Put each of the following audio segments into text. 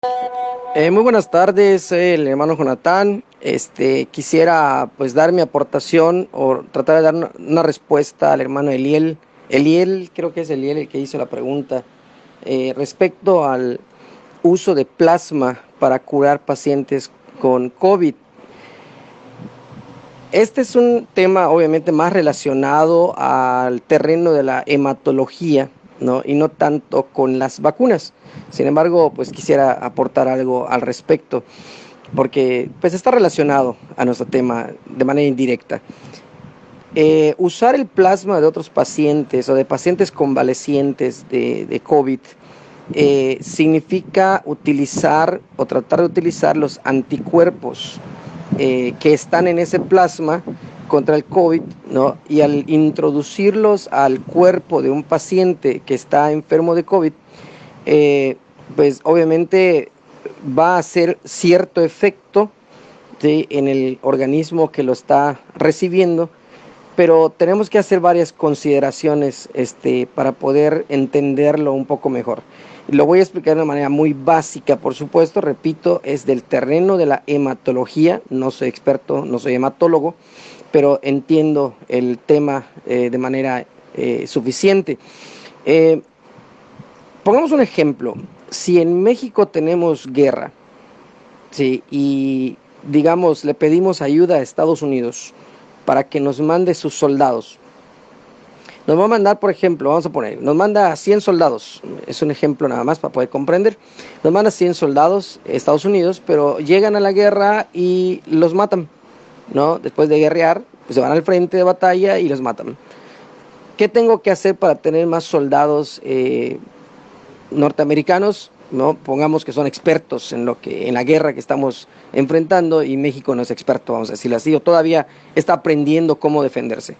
Muy buenas tardes, soy el hermano Jonathan. Quisiera pues dar mi aportación o tratar de dar una respuesta al hermano Eliel. Eliel, creo que es Eliel el que hizo la pregunta respecto al uso de plasma para curar pacientes con COVID. Este es un tema obviamente más relacionado al terreno de la hematología, ¿no? Y no tanto con las vacunas. Sin embargo, pues quisiera aportar algo al respecto, porque pues está relacionado a nuestro tema de manera indirecta. Usar el plasma de otros pacientes o de pacientes convalecientes de COVID significa utilizar o tratar de utilizar los anticuerpos que están en ese plasma contra el COVID, ¿no? Y al introducirlos al cuerpo de un paciente que está enfermo de COVID, eh, pues obviamente va a hacer cierto efecto, ¿sí?, en el organismo que lo está recibiendo, pero tenemos que hacer varias consideraciones para poder entenderlo un poco mejor. Lo voy a explicar de una manera muy básica, por supuesto, repito, es del terreno de la hematología, no soy experto, no soy hematólogo, pero entiendo el tema de manera suficiente. Eh, Pongamos un ejemplo, si en México tenemos guerra, ¿sí?, y digamos le pedimos ayuda a Estados Unidos para que nos mande sus soldados. Nos va a mandar, por ejemplo, vamos a poner, nos manda 100 soldados, es un ejemplo nada más para poder comprender, nos manda 100 soldados Estados Unidos, pero llegan a la guerra y los matan, ¿no? Después de guerrear, pues se van al frente de batalla y los matan. ¿Qué tengo que hacer para tener más soldados norteamericanos? ¿No? Pongamos que son expertos en la guerra que estamos enfrentando, y México no es experto, vamos a decirlo así, o todavía está aprendiendo cómo defenderse,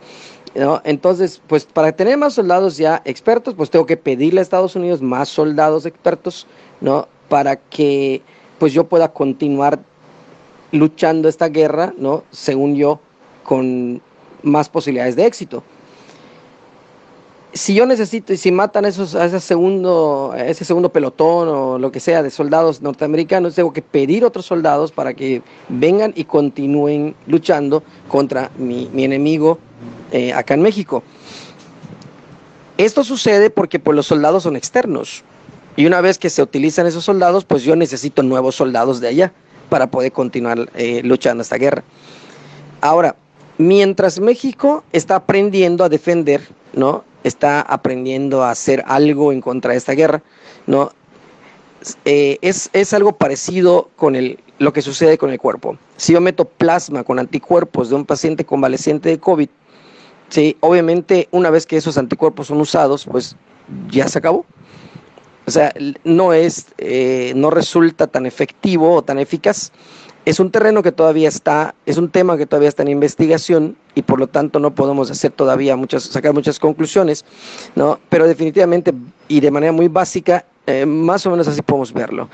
¿no? Entonces, pues para tener más soldados ya expertos, pues tengo que pedirle a Estados Unidos más soldados expertos, ¿no? Para que pues yo pueda continuar luchando esta guerra, ¿no? Según yo, con más posibilidades de éxito. Si yo necesito, y si matan a ese segundo pelotón o lo que sea de soldados norteamericanos, tengo que pedir otros soldados para que vengan y continúen luchando contra mi enemigo acá en México. Esto sucede porque pues, los soldados son externos. Y una vez que se utilizan esos soldados, pues yo necesito nuevos soldados de allá para poder continuar luchando esta guerra. Ahora, mientras México está aprendiendo a defender, ¿no? Está aprendiendo a hacer algo en contra de esta guerra, ¿no? Es algo parecido con lo que sucede con el cuerpo. Si yo meto plasma con anticuerpos de un paciente convaleciente de COVID, sí, obviamente una vez que esos anticuerpos son usados, pues ya se acabó. O sea, no resulta tan efectivo o tan eficaz. Es un terreno que todavía está, es un tema que todavía está en investigación, y por lo tanto no podemos hacer todavía sacar muchas conclusiones, ¿no? Pero definitivamente y de manera muy básica, más o menos así podemos verlo.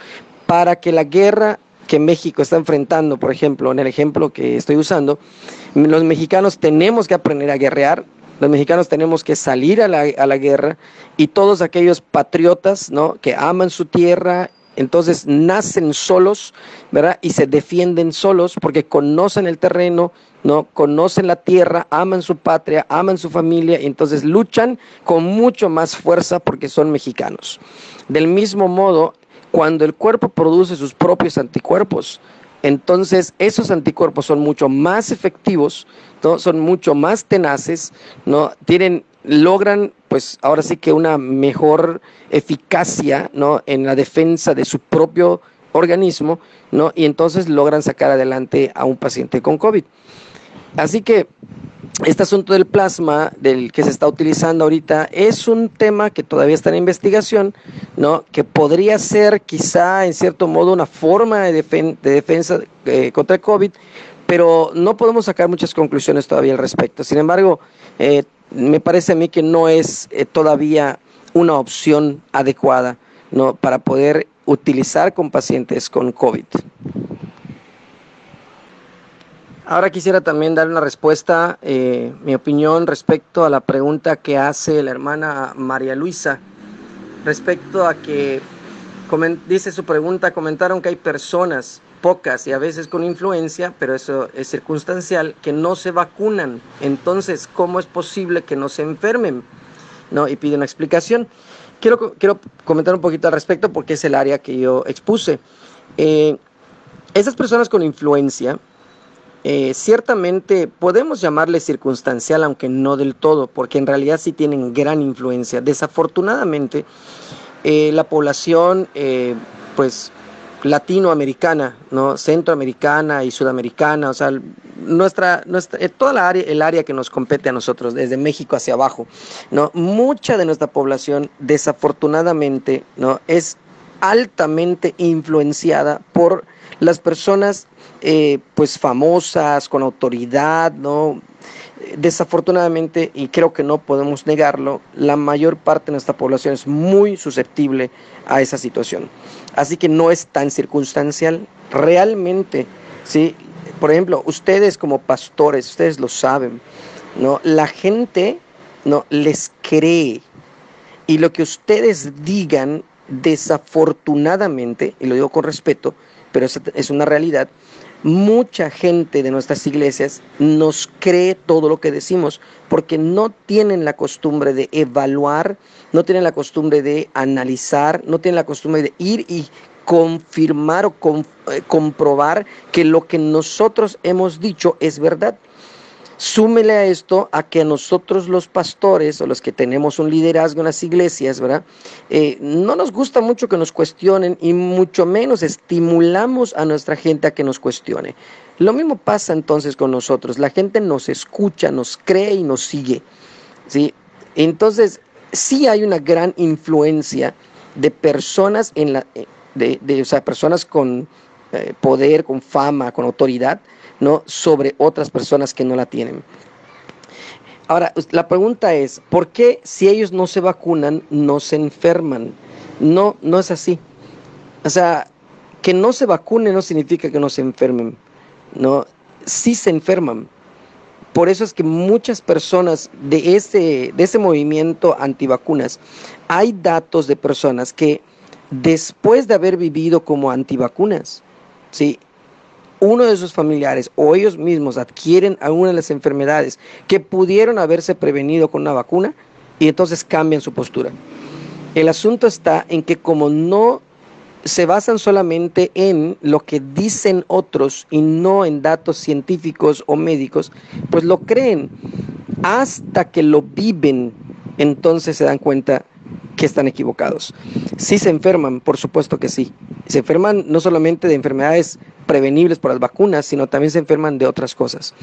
Para que la guerra que México está enfrentando, por ejemplo, en el ejemplo que estoy usando, los mexicanos tenemos que aprender a guerrear. Los mexicanos tenemos que salir a la guerra, y todos aquellos patriotas, ¿no?, que aman su tierra, entonces nacen solos, ¿verdad? Y se defienden solos porque conocen el terreno, ¿no? Conocen la tierra, aman su patria, aman su familia, y entonces luchan con mucho más fuerza porque son mexicanos. Del mismo modo, cuando el cuerpo produce sus propios anticuerpos, entonces esos anticuerpos son mucho más efectivos, ¿no? Son mucho más tenaces, ¿no? Logran, pues ahora sí que una mejor eficacia, ¿no?, en la defensa de su propio organismo, ¿no? Y entonces logran sacar adelante a un paciente con COVID. Así que este asunto del plasma, del que se está utilizando ahorita, es un tema que todavía está en investigación, ¿no?, que podría ser quizá en cierto modo una forma de defensa contra el COVID, pero no podemos sacar muchas conclusiones todavía al respecto. Sin embargo, me parece a mí que no es todavía una opción adecuada, ¿no?, para poder utilizar con pacientes con COVID. Ahora quisiera también dar una respuesta, mi opinión respecto a la pregunta que hace la hermana María Luisa, respecto a que Dice su pregunta, comentaron que hay personas, pocas y a veces con influencia, pero eso es circunstancial, que no se vacunan. Entonces, ¿cómo es posible que no se enfermen? ¿No? Y pide una explicación. Quiero comentar un poquito al respecto porque es el área que yo expuse. Esas personas con influencia, ciertamente podemos llamarle circunstancial, aunque no del todo, porque en realidad sí tienen gran influencia. Desafortunadamente, la población, pues, latinoamericana, ¿no? Centroamericana y sudamericana, o sea, toda el área que nos compete a nosotros, desde México hacia abajo, ¿no? Mucha de nuestra población, desafortunadamente, ¿no? Es altamente influenciada por las personas, pues, famosas, con autoridad, ¿no? Desafortunadamente, y creo que no podemos negarlo, la mayor parte de nuestra población es muy susceptible a esa situación. Así que no es tan circunstancial. Realmente, ¿sí? Por ejemplo, ustedes como pastores, ustedes lo saben, ¿no? La gente, ¿no?, les cree. Y lo que ustedes digan, desafortunadamente, y lo digo con respeto, pero es una realidad, mucha gente de nuestras iglesias nos cree todo lo que decimos porque no tienen la costumbre de evaluar, no tienen la costumbre de analizar, no tienen la costumbre de ir y confirmar o comprobar que lo que nosotros hemos dicho es verdad. Súmele a esto a que a nosotros los pastores o los que tenemos un liderazgo en las iglesias, ¿verdad? No nos gusta mucho que nos cuestionen y mucho menos estimulamos a nuestra gente a que nos cuestione. Lo mismo pasa entonces con nosotros. La gente nos escucha, nos cree y nos sigue, ¿sí? Entonces, sí hay una gran influencia de personas o sea, personas con poder, con fama, con autoridad, ¿no?, sobre otras personas que no la tienen. Ahora, la pregunta es, ¿por qué si ellos no se vacunan, no se enferman? No, no es así. O sea, que no se vacunen no significa que no se enfermen, ¿no? Sí se enferman. Por eso es que muchas personas de ese movimiento antivacunas, hay datos de personas que después de haber vivido como antivacunas, ¿sí?, uno de sus familiares o ellos mismos adquieren alguna de las enfermedades que pudieron haberse prevenido con una vacuna y entonces cambian su postura. El asunto está en que como no se basan solamente en lo que dicen otros y no en datos científicos o médicos, pues lo creen hasta que lo viven, entonces se dan cuenta que están equivocados. Sí se enferman, por supuesto que sí. Se enferman no solamente de enfermedades prevenibles por las vacunas, sino también se enferman de otras cosas.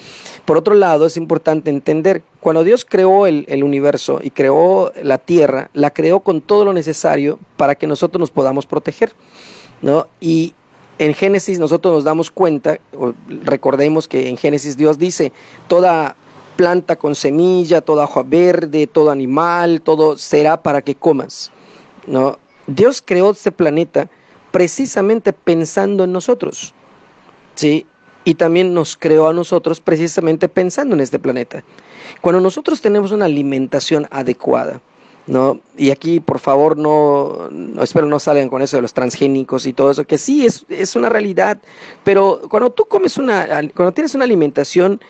Por otro lado, es importante entender, cuando Dios creó el universo y creó la tierra, la creó con todo lo necesario para que nosotros nos podamos proteger, ¿no? Y en Génesis nosotros nos damos cuenta, recordemos que en Génesis Dios dice, toda planta con semilla, toda hoja verde, todo animal, todo será para que comas, ¿no? Dios creó este planeta precisamente pensando en nosotros, ¿sí? Y también nos creó a nosotros precisamente pensando en este planeta. Cuando nosotros tenemos una alimentación adecuada, ¿no? Y aquí, por favor, espero no salgan con eso de los transgénicos y todo eso, que sí es una realidad, pero cuando tú cuando tienes una alimentación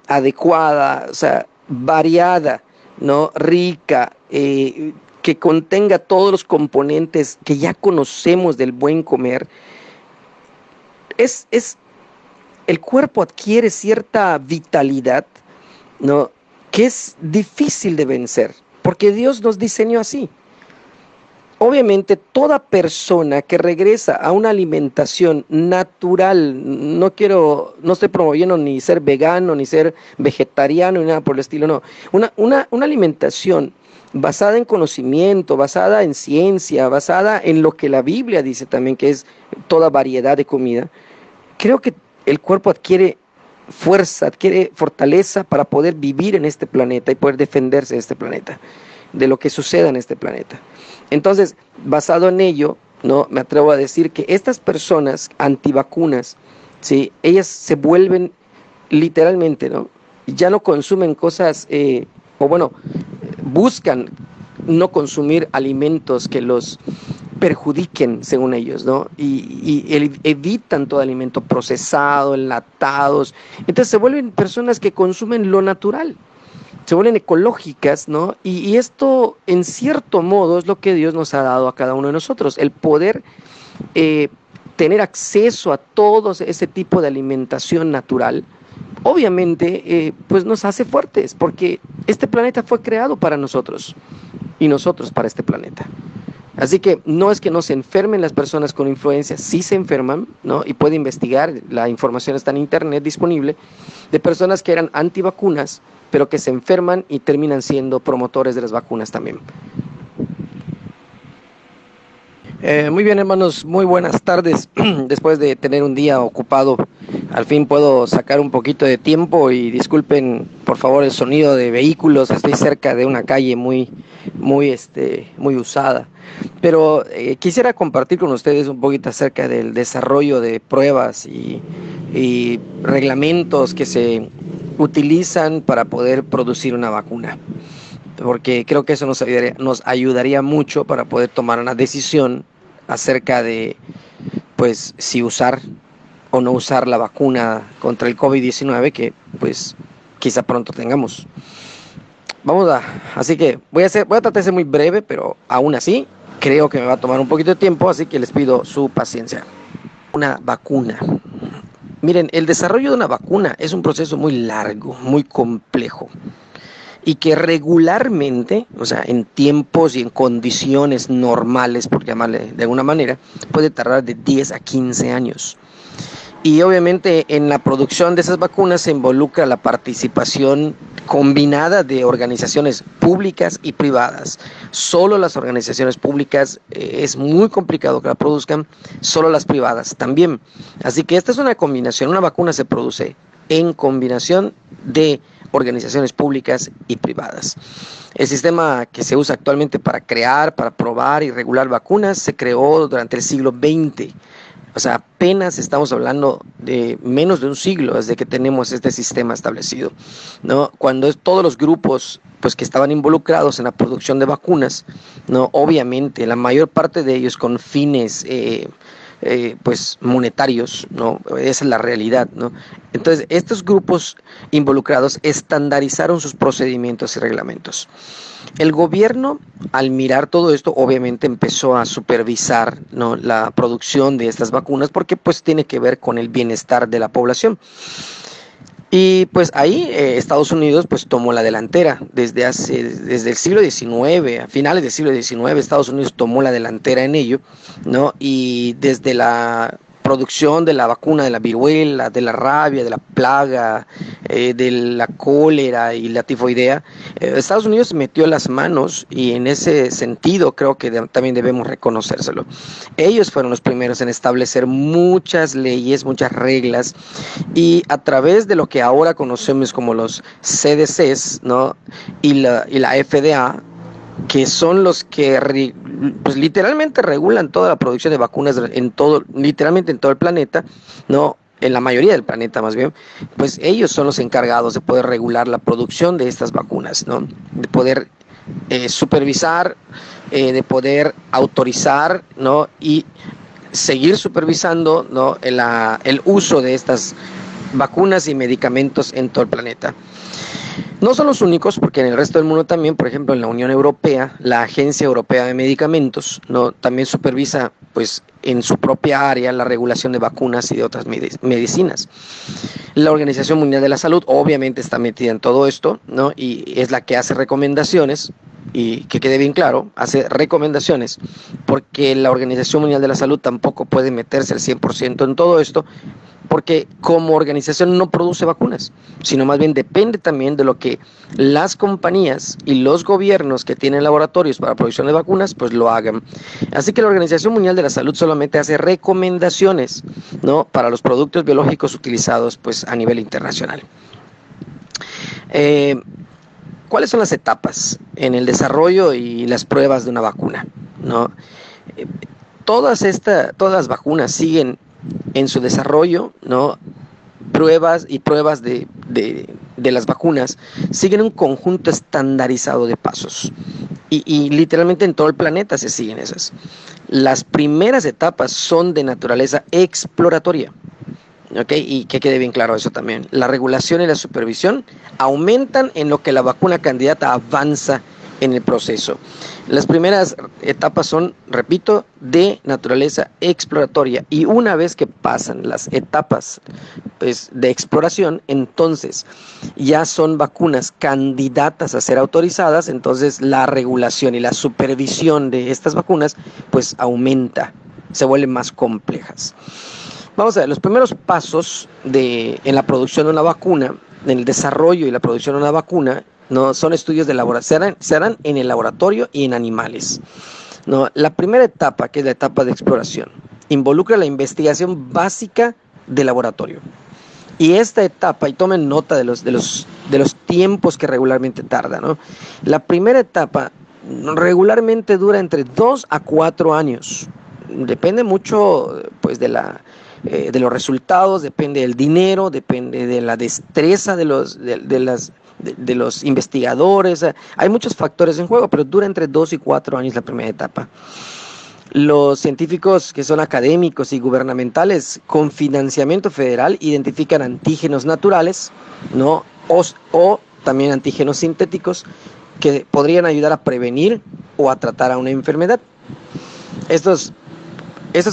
adecuada, o sea, variada, ¿no?, rica, que contenga todos los componentes que ya conocemos del buen comer, el cuerpo adquiere cierta vitalidad, ¿no?, que es difícil de vencer, porque Dios nos diseñó así. Obviamente, toda persona que regresa a una alimentación natural, no estoy promoviendo ni ser vegano, ni ser vegetariano, ni nada por el estilo, no. Una alimentación basada en conocimiento, basada en ciencia, basada en lo que la Biblia dice también, que es toda variedad de comida, creo que el cuerpo adquiere fuerza, adquiere fortaleza para poder vivir en este planeta y poder defenderse de este planeta, de lo que suceda en este planeta. Entonces, basado en ello, ¿no?, me atrevo a decir que estas personas antivacunas, ¿sí?, ellas se vuelven literalmente, ¿no?, ya no consumen cosas, buscan no consumir alimentos que los perjudiquen, según ellos, ¿no? Y evitan todo alimento procesado, enlatados. Entonces se vuelven personas que consumen lo natural, se vuelven ecológicas, ¿no? Y esto, en cierto modo, es lo que Dios nos ha dado a cada uno de nosotros, el poder eh, tener acceso a todo ese tipo de alimentación natural. Obviamente, pues nos hace fuertes, porque este planeta fue creado para nosotros y nosotros para este planeta. Así que no es que no se enfermen las personas con influenza, sí se enferman, ¿no? Y puede investigar, la información está en internet disponible, de personas que eran antivacunas, pero que se enferman y terminan siendo promotores de las vacunas también. Muy bien, hermanos, muy buenas tardes. Después de tener un día ocupado, al fin puedo sacar un poquito de tiempo y disculpen, por favor, el sonido de vehículos. Estoy cerca de una calle muy usada. Pero quisiera compartir con ustedes un poquito acerca del desarrollo de pruebas y reglamentos que se utilizan para poder producir una vacuna, porque creo que eso nos ayudaría mucho para poder tomar una decisión acerca de, pues, si usar o no usar la vacuna contra el COVID-19, que pues quizá pronto tengamos. Así que voy a tratar de ser muy breve, pero aún así creo que me va a tomar un poquito de tiempo, así que les pido su paciencia. Una vacuna. Miren, el desarrollo de una vacuna es un proceso muy largo, muy complejo, y que regularmente, o sea, en tiempos y en condiciones normales, por llamarle de alguna manera, puede tardar de 10 a 15 años. Y obviamente en la producción de esas vacunas se involucra la participación combinada de organizaciones públicas y privadas. Solo las organizaciones públicas es muy complicado que la produzcan, solo las privadas también. Así que esta es una combinación, una vacuna se produce en combinación de organizaciones públicas y privadas. El sistema que se usa actualmente para crear, para probar y regular vacunas se creó durante el siglo XX. O sea, apenas estamos hablando de menos de un siglo desde que tenemos este sistema establecido, ¿no? Cuando todos los grupos pues, que estaban involucrados en la producción de vacunas, ¿no? Obviamente, la mayor parte de ellos con fines pues monetarios, ¿no? Esa es la realidad, ¿no? Entonces, estos grupos involucrados estandarizaron sus procedimientos y reglamentos. El gobierno, al mirar todo esto, obviamente empezó a supervisar, ¿no?, la producción de estas vacunas, porque pues tiene que ver con el bienestar de la población. Y pues ahí Estados Unidos pues tomó la delantera desde el siglo XIX, a finales del siglo XIX Estados Unidos tomó la delantera en ello, ¿no? Y desde la producción de la vacuna de la viruela, de la rabia, de la plaga, de la cólera y la tifoidea, Estados Unidos metió las manos y en ese sentido creo que también debemos reconocérselo. Ellos fueron los primeros en establecer muchas leyes, muchas reglas, y a través de lo que ahora conocemos como los CDCs, ¿no?, y la FDA, que son los que pues literalmente regulan toda la producción de vacunas literalmente en todo el planeta, ¿no? En la mayoría del planeta más bien, pues ellos son los encargados de poder regular la producción de estas vacunas, ¿no? De poder supervisar, de poder autorizar, ¿no? Y seguir supervisando, ¿no?, el uso de estas vacunas y medicamentos en todo el planeta. No son los únicos, porque en el resto del mundo también, por ejemplo, en la Unión Europea, la Agencia Europea de Medicamentos, ¿no?, también supervisa, pues, en su propia área la regulación de vacunas y de otras medicinas. La Organización Mundial de la Salud, obviamente, está metida en todo esto, ¿no?, y es la que hace recomendaciones, y que quede bien claro, hace recomendaciones, porque la Organización Mundial de la Salud tampoco puede meterse al 100% en todo esto, porque como organización no produce vacunas, sino más bien depende también de lo que las compañías y los gobiernos que tienen laboratorios para producción de vacunas, pues lo hagan. Así que la Organización Mundial de la Salud solamente hace recomendaciones, ¿no?, para los productos biológicos utilizados pues a nivel internacional. ¿Cuáles son las etapas en el desarrollo y las pruebas de una vacuna, ¿no? Todas las vacunas siguen en su desarrollo, ¿no? Pruebas de las vacunas siguen un conjunto estandarizado de pasos. y literalmente en todo el planeta se siguen esas. Las primeras etapas son de naturaleza exploratoria. ¿Ok? Y que quede bien claro eso también. La regulación y la supervisión aumentan en lo que la vacuna candidata avanza en el proceso. Las primeras etapas son, repito, de naturaleza exploratoria, y una vez que pasan las etapas pues, de exploración, entonces ya son vacunas candidatas a ser autorizadas. Entonces la regulación y la supervisión de estas vacunas pues aumenta, se vuelven más complejas. Vamos a ver, los primeros pasos en la producción de una vacuna, en el desarrollo y la producción de una vacuna, no son estudios de laboratorio, se harán en el laboratorio y en animales. No, la primera etapa, que es la etapa de exploración, involucra la investigación básica de laboratorio. Y esta etapa, y tomen nota de los tiempos que regularmente tarda, ¿no? La primera etapa regularmente dura entre 2 a 4 años. Depende mucho pues de los resultados, depende del dinero, depende de la destreza de los investigadores. Hay muchos factores en juego, pero dura entre 2 y 4 años la primera etapa. Los científicos que son académicos y gubernamentales con financiamiento federal identifican antígenos naturales, ¿no? o también antígenos sintéticos que podrían ayudar a prevenir o a tratar a una enfermedad. Estos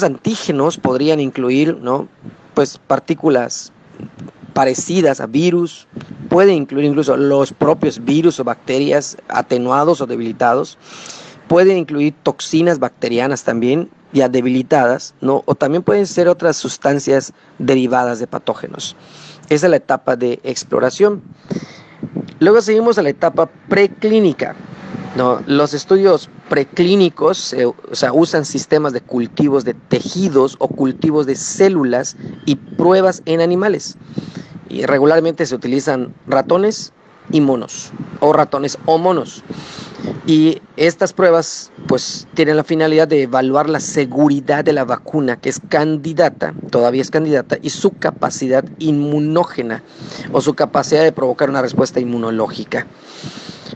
antígenos podrían incluir, ¿no? pues partículas parecidas a virus, puede incluir incluso los propios virus o bacterias atenuados o debilitados, puede incluir toxinas bacterianas también ya debilitadas, ¿no? o también pueden ser otras sustancias derivadas de patógenos. Esa es la etapa de exploración. Luego seguimos a la etapa preclínica. No, los estudios preclínicos usan sistemas de cultivos de tejidos o cultivos de células y pruebas en animales. Y regularmente se utilizan ratones y monos, o ratones o monos. Y estas pruebas pues tienen la finalidad de evaluar la seguridad de la vacuna, que es candidata, todavía es candidata, y su capacidad inmunógena o su capacidad de provocar una respuesta inmunológica.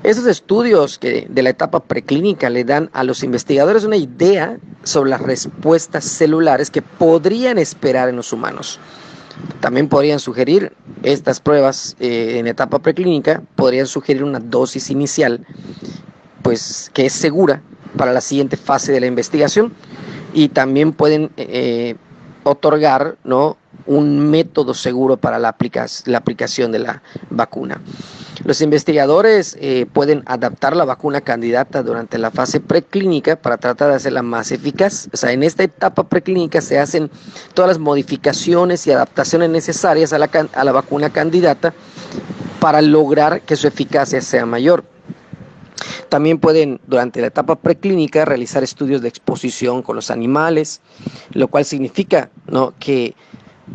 Esos estudios de la etapa preclínica le dan a los investigadores una idea sobre las respuestas celulares que podrían esperar en los humanos. También podrían sugerir estas pruebas en etapa preclínica, podrían sugerir una dosis inicial pues que es segura para la siguiente fase de la investigación, y también pueden otorgar, ¿no? un método seguro para la aplicación de la vacuna. Los investigadores pueden adaptar la vacuna candidata durante la fase preclínica para tratar de hacerla más eficaz. O sea, en esta etapa preclínica se hacen todas las modificaciones y adaptaciones necesarias a la vacuna candidata para lograr que su eficacia sea mayor. También pueden, durante la etapa preclínica, realizar estudios de exposición con los animales, lo cual significa, ¿no? que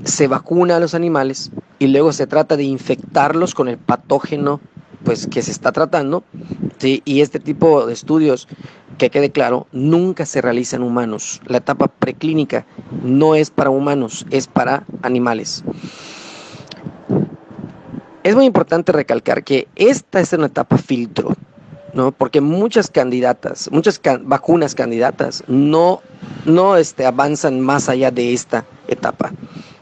se vacuna a los animales y luego se trata de infectarlos con el patógeno pues, que se está tratando, ¿sí? Y este tipo de estudios, que quede claro, nunca se realiza en humanos. La etapa preclínica no es para humanos, es para animales. Es muy importante recalcar que esta es una etapa filtro, ¿no? Porque muchas vacunas candidatas no avanzan más allá de esta etapa.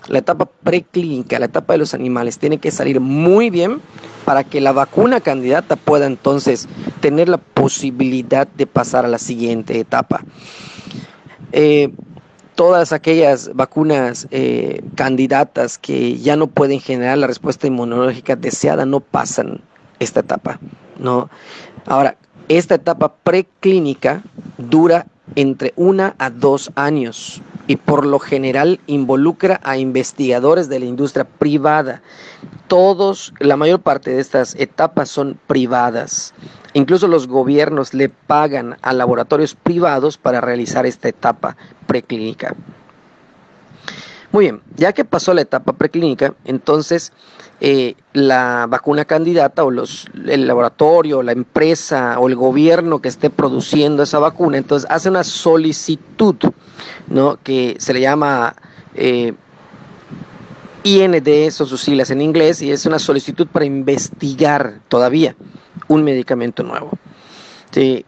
La etapa preclínica, la etapa de los animales, tiene que salir muy bien para que la vacuna candidata pueda entonces tener la posibilidad de pasar a la siguiente etapa. Todas aquellas vacunas candidatas que ya no pueden generar la respuesta inmunológica deseada no pasan esta etapa, ¿no? Ahora, esta etapa preclínica dura entre 1 a 2 años y por lo general involucra a investigadores de la industria privada. La mayor parte de estas etapas son privadas. Incluso los gobiernos le pagan a laboratorios privados para realizar esta etapa preclínica. Muy bien, ya que pasó la etapa preclínica, entonces la vacuna candidata o el laboratorio, la empresa o el gobierno que esté produciendo esa vacuna, entonces hace una solicitud, ¿no? que se le llama IND, son sus siglas en inglés, y es una solicitud para investigar todavía un medicamento nuevo. Sí,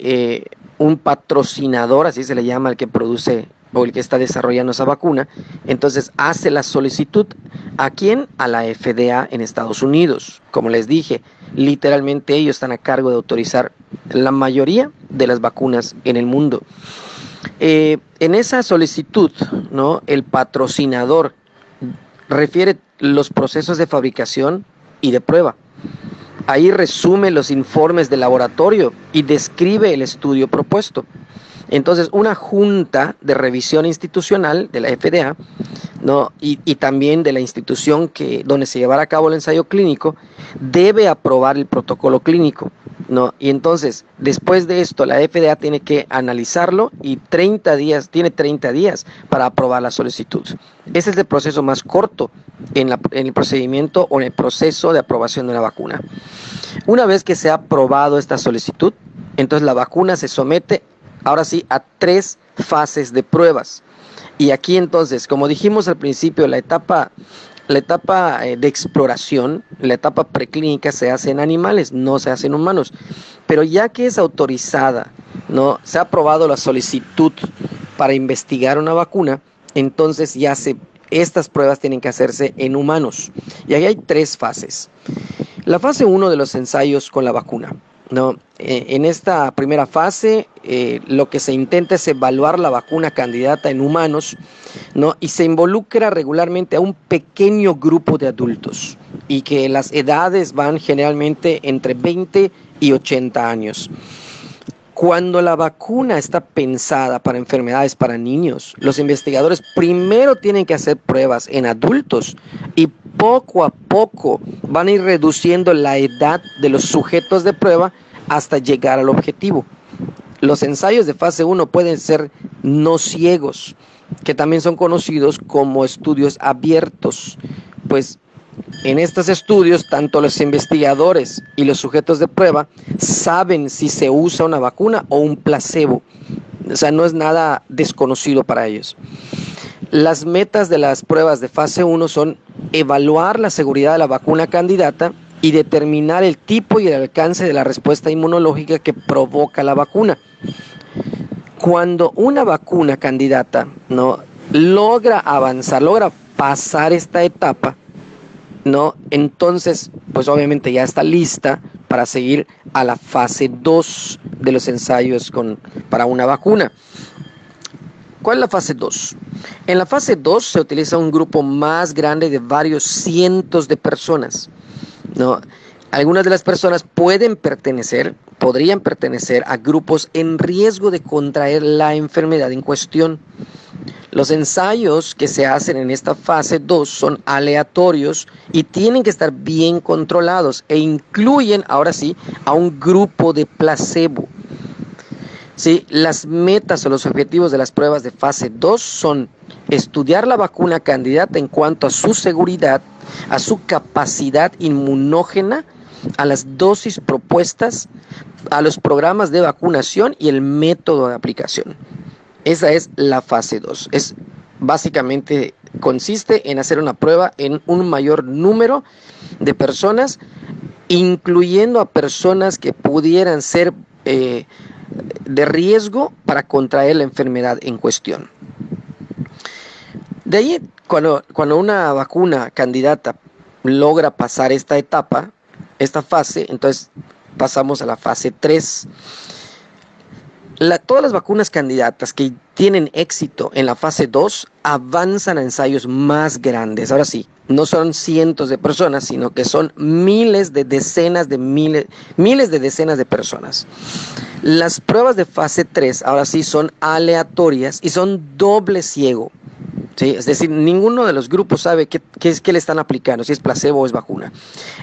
un patrocinador, así se le llama al que produce o el que está desarrollando esa vacuna, entonces hace la solicitud. ¿A quién? A la FDA en Estados Unidos. Como les dije, literalmente ellos están a cargo de autorizar la mayoría de las vacunas en el mundo. En esa solicitud, ¿no? El patrocinador refiere los procesos de fabricación y de prueba. Ahí resume los informes del laboratorio y describe el estudio propuesto. Entonces, una junta de revisión institucional de la FDA, ¿no? y también de la institución donde se llevará a cabo el ensayo clínico, debe aprobar el protocolo clínico, ¿no? Y entonces, después de esto, la FDA tiene que analizarlo y tiene 30 días para aprobar la solicitud. Ese es el proceso más corto en el procedimiento o en el proceso de aprobación de una vacuna. Una vez que se ha aprobado esta solicitud, entonces la vacuna se somete, ahora sí, a 3 fases de pruebas. Y aquí entonces, como dijimos al principio, la etapa de exploración, la etapa preclínica se hace en animales, no se hace en humanos. Pero ya que es autorizada, ¿no? Se ha aprobado la solicitud para investigar una vacuna, entonces estas pruebas tienen que hacerse en humanos. Y ahí hay 3 fases. La fase 1 de los ensayos con la vacuna, ¿no? En esta primera fase, lo que se intenta es evaluar la vacuna candidata en humanos, ¿no? Y se involucra regularmente a un pequeño grupo de adultos y que las edades van generalmente entre 20 y 80 años. Cuando la vacuna está pensada para enfermedades para niños, los investigadores primero tienen que hacer pruebas en adultos y poco a poco van a ir reduciendo la edad de los sujetos de prueba hasta llegar al objetivo. Los ensayos de fase 1 pueden ser no ciegos, que también son conocidos como estudios abiertos, pues en estos estudios, tanto los investigadores y los sujetos de prueba saben si se usa una vacuna o un placebo. O sea, no es nada desconocido para ellos. Las metas de las pruebas de fase 1 son evaluar la seguridad de la vacuna candidata y determinar el tipo y el alcance de la respuesta inmunológica que provoca la vacuna. Cuando una vacuna candidata, ¿no?, logra avanzar, logra pasar esta etapa, ¿no?, entonces, pues obviamente ya está lista para seguir a la fase 2 de los ensayos para una vacuna. ¿Cuál es la fase 2? En la fase 2 se utiliza un grupo más grande de varios cientos de personas, ¿no? Algunas de las personas podrían pertenecer a grupos en riesgo de contraer la enfermedad en cuestión. Los ensayos que se hacen en esta fase 2 son aleatorios y tienen que estar bien controlados e incluyen, ahora sí, a un grupo de placebo. ¿Sí? Las metas o los objetivos de las pruebas de fase 2 son estudiar la vacuna candidata en cuanto a su seguridad, a su capacidad inmunógena, a las dosis propuestas, a los programas de vacunación y el método de aplicación. Esa es la fase 2. Básicamente consiste en hacer una prueba en un mayor número de personas, incluyendo a personas que pudieran ser de riesgo para contraer la enfermedad en cuestión. De ahí, cuando una vacuna candidata logra pasar esta etapa, esta fase, entonces pasamos a la fase 3. Todas las vacunas candidatas que tienen éxito en la fase 2 avanzan a ensayos más grandes. Ahora sí, no son cientos de personas, sino que son miles de decenas de personas. Las pruebas de fase 3 ahora sí son aleatorias y son doble ciego. ¿Sí? Es decir, ninguno de los grupos sabe qué le están aplicando, si es placebo o es vacuna.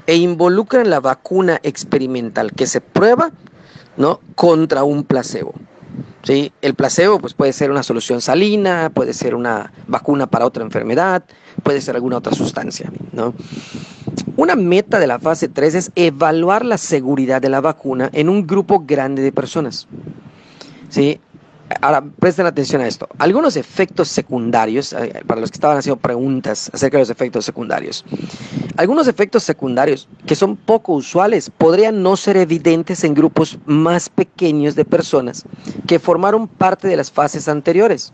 E involucran la vacuna experimental que se prueba, ¿no?, contra un placebo. ¿Sí? El placebo pues, puede ser una solución salina, puede ser una vacuna para otra enfermedad, puede ser alguna otra sustancia, ¿no? Una meta de la fase 3 es evaluar la seguridad de la vacuna en un grupo grande de personas. ¿Sí? Ahora, presten atención a esto. Algunos efectos secundarios, para los que estaban haciendo preguntas acerca de los efectos secundarios. Algunos efectos secundarios que son poco usuales podrían no ser evidentes en grupos más pequeños de personas que formaron parte de las fases anteriores.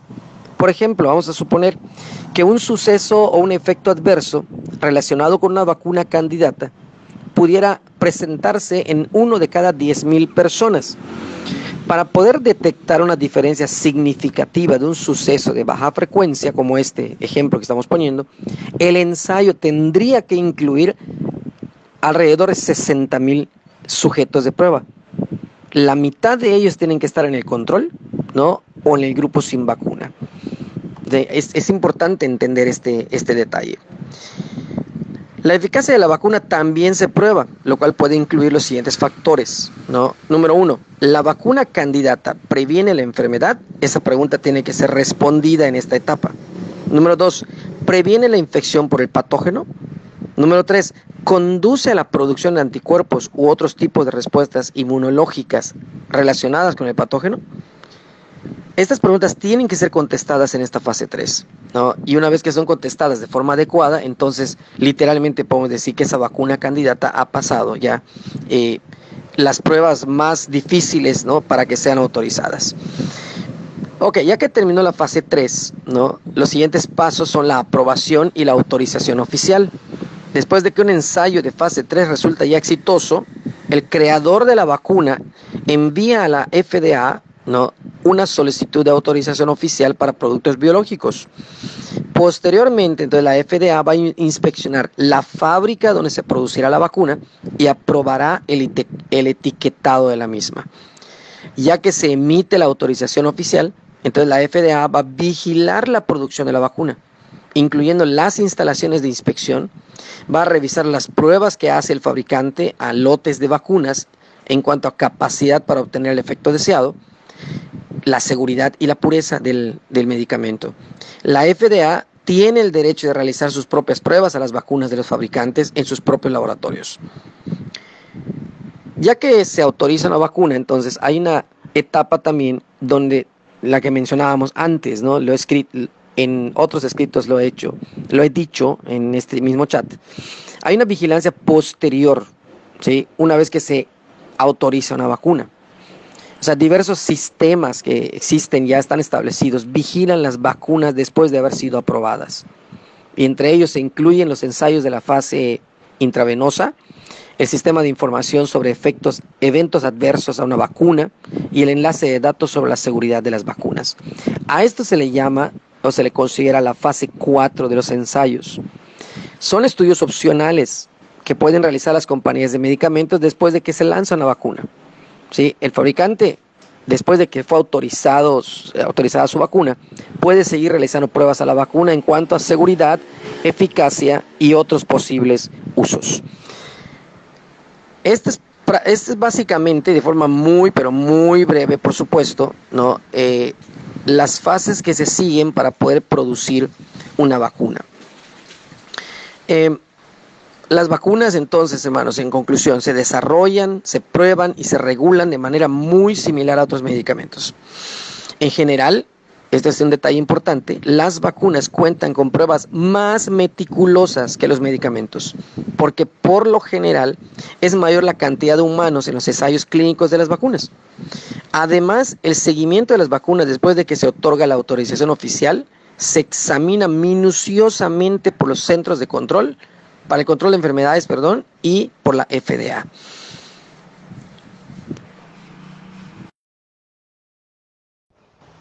Por ejemplo, vamos a suponer que un suceso o un efecto adverso relacionado con una vacuna candidata pudiera presentarse en 1 de cada 10.000 personas. Para poder detectar una diferencia significativa de un suceso de baja frecuencia, como este ejemplo que estamos poniendo, el ensayo tendría que incluir alrededor de 60.000 sujetos de prueba. La mitad de ellos tienen que estar en el control, ¿no? O en el grupo sin vacuna. Es importante entender este detalle. La eficacia de la vacuna también se prueba, lo cual puede incluir los siguientes factores, ¿no? Número 1, ¿la vacuna candidata previene la enfermedad? Esa pregunta tiene que ser respondida en esta etapa. Número 2, ¿previene la infección por el patógeno? Número 3, ¿conduce a la producción de anticuerpos u otros tipos de respuestas inmunológicas relacionadas con el patógeno? Estas preguntas tienen que ser contestadas en esta fase 3, ¿no? Y una vez que son contestadas de forma adecuada, entonces literalmente podemos decir que esa vacuna candidata ha pasado ya las pruebas más difíciles, ¿no? Para que sean autorizadas. Ok, ya que terminó la fase 3, ¿no? Los siguientes pasos son la aprobación y la autorización oficial. Después de que un ensayo de fase 3 resulta ya exitoso, el creador de la vacuna envía a la FDA, ¿no?, una solicitud de autorización oficial para productos biológicos. Posteriormente, entonces la FDA va a inspeccionar la fábrica donde se producirá la vacuna y aprobará el etiquetado de la misma. Ya que se emite la autorización oficial, entonces la FDA va a vigilar la producción de la vacuna, incluyendo las instalaciones de inspección, va a revisar las pruebas que hace el fabricante a lotes de vacunas en cuanto a capacidad para obtener el efecto deseado, la seguridad y la pureza del medicamento. La FDA tiene el derecho de realizar sus propias pruebas a las vacunas de los fabricantes en sus propios laboratorios. Ya que se autoriza una vacuna, entonces hay una etapa también donde la que mencionábamos antes, ¿no? Lo he escrito en otros escritos, lo he dicho en este mismo chat. Hay una vigilancia posterior, ¿sí? Una vez que se autoriza una vacuna. O sea, diversos sistemas que existen ya están establecidos, vigilan las vacunas después de haber sido aprobadas. Y entre ellos se incluyen los ensayos de la fase intravenosa, el sistema de información sobre eventos adversos a una vacuna y el enlace de datos sobre la seguridad de las vacunas. A esto se le llama o se le considera la fase 4 de los ensayos. Son estudios opcionales que pueden realizar las compañías de medicamentos después de que se lanza una vacuna. ¿Sí? El fabricante, después de que fue autorizada su vacuna, puede seguir realizando pruebas a la vacuna en cuanto a seguridad, eficacia y otros posibles usos. Este es básicamente, de forma muy, pero muy breve, por supuesto, ¿no?, las fases que se siguen para poder producir una vacuna. Las vacunas, entonces, hermanos, en conclusión, se desarrollan, se prueban y se regulan de manera muy similar a otros medicamentos. En general, este es un detalle importante, las vacunas cuentan con pruebas más meticulosas que los medicamentos, porque por lo general es mayor la cantidad de humanos en los ensayos clínicos de las vacunas. Además, el seguimiento de las vacunas después de que se otorga la autorización oficial se examina minuciosamente por los centros de control, para el control de enfermedades, y por la FDA.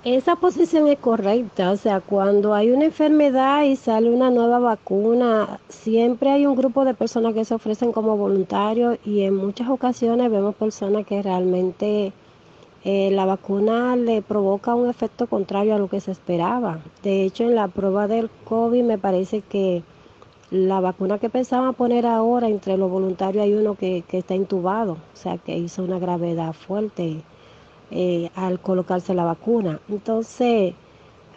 Esa posición es correcta, o sea, cuando hay una enfermedad y sale una nueva vacuna, siempre hay un grupo de personas que se ofrecen como voluntarios y en muchas ocasiones vemos personas que realmente la vacuna le provoca un efecto contrario a lo que se esperaba. De hecho, en la prueba del COVID me parece que la vacuna que pensaban poner ahora entre los voluntarios hay uno que está intubado, o sea, que hizo una gravedad fuerte al colocarse la vacuna. Entonces,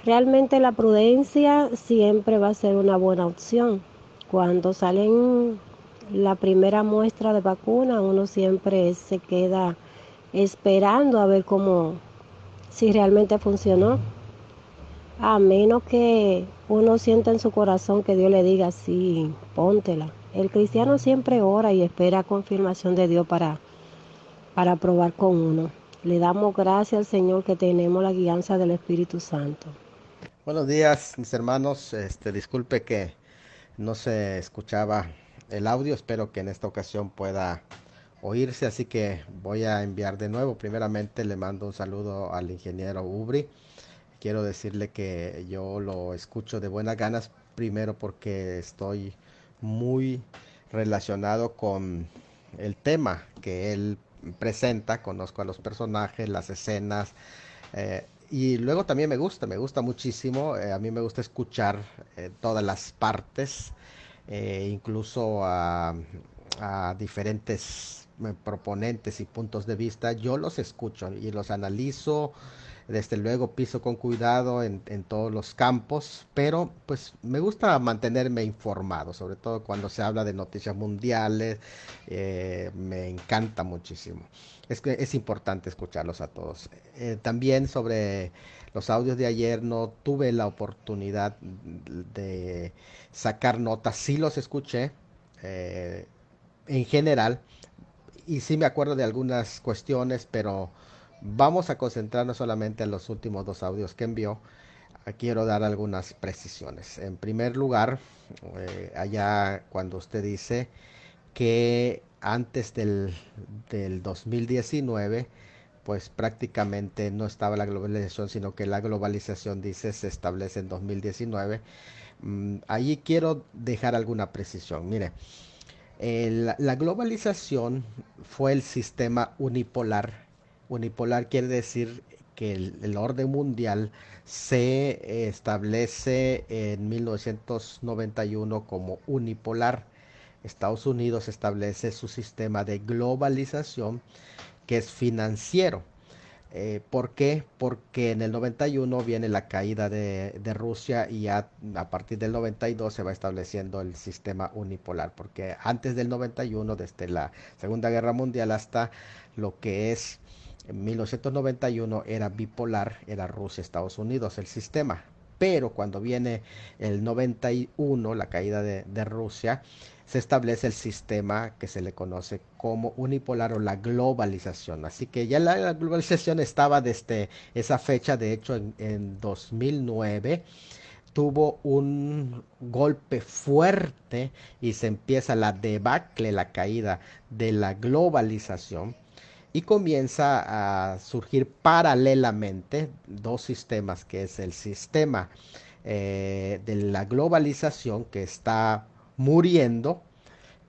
realmente la prudencia siempre va a ser una buena opción. Cuando salen la primera muestra de vacuna, uno siempre se queda esperando a ver si realmente funcionó. A menos que uno sienta en su corazón que Dios le diga, sí, póntela. El cristiano siempre ora y espera confirmación de Dios para probar con uno. Le damos gracias al Señor que tenemos la guianza del Espíritu Santo. Buenos días, mis hermanos. Disculpe que no se escuchaba el audio. Espero que en esta ocasión pueda oírse, así que voy a enviar de nuevo. Primeramente le mando un saludo al ingeniero Ubri. Quiero decirle que yo lo escucho de buenas ganas, primero porque estoy muy relacionado con el tema que él presenta, conozco a los personajes, las escenas, y luego también me gusta muchísimo, a mí me gusta escuchar todas las partes, incluso a diferentes proponentes y puntos de vista, yo los escucho y los analizo, desde luego piso con cuidado en todos los campos, pero pues me gusta mantenerme informado, sobre todo cuando se habla de noticias mundiales, me encanta muchísimo. Es que es importante escucharlos a todos. También sobre los audios de ayer no tuve la oportunidad de sacar notas, sí los escuché eh, en general y sí me acuerdo de algunas cuestiones, pero vamos a concentrarnos solamente en los últimos dos audios que envió. Quiero dar algunas precisiones. En primer lugar, allá cuando usted dice que antes del 2019, pues prácticamente no estaba la globalización, sino que la globalización, dice, se establece en 2019. Allí quiero dejar alguna precisión. Mire, la globalización fue el sistema unipolar. Unipolar quiere decir que el orden mundial se establece en 1991 como unipolar. Estados Unidos establece su sistema de globalización que es financiero. ¿Por qué? Porque en el 91 viene la caída de Rusia y ya a partir del 92 se va estableciendo el sistema unipolar, porque antes del 91, desde la Segunda Guerra Mundial hasta lo que es en 1991, era bipolar, era Rusia-Estados Unidos el sistema. Pero cuando viene el 91, la caída de Rusia, se establece el sistema que se le conoce como unipolar o la globalización. Así que ya la globalización estaba desde esa fecha, de hecho en 2009 tuvo un golpe fuerte y se empieza la debacle, la caída de la globalización y comienza a surgir paralelamente dos sistemas, que es el sistema de la globalización que está muriendo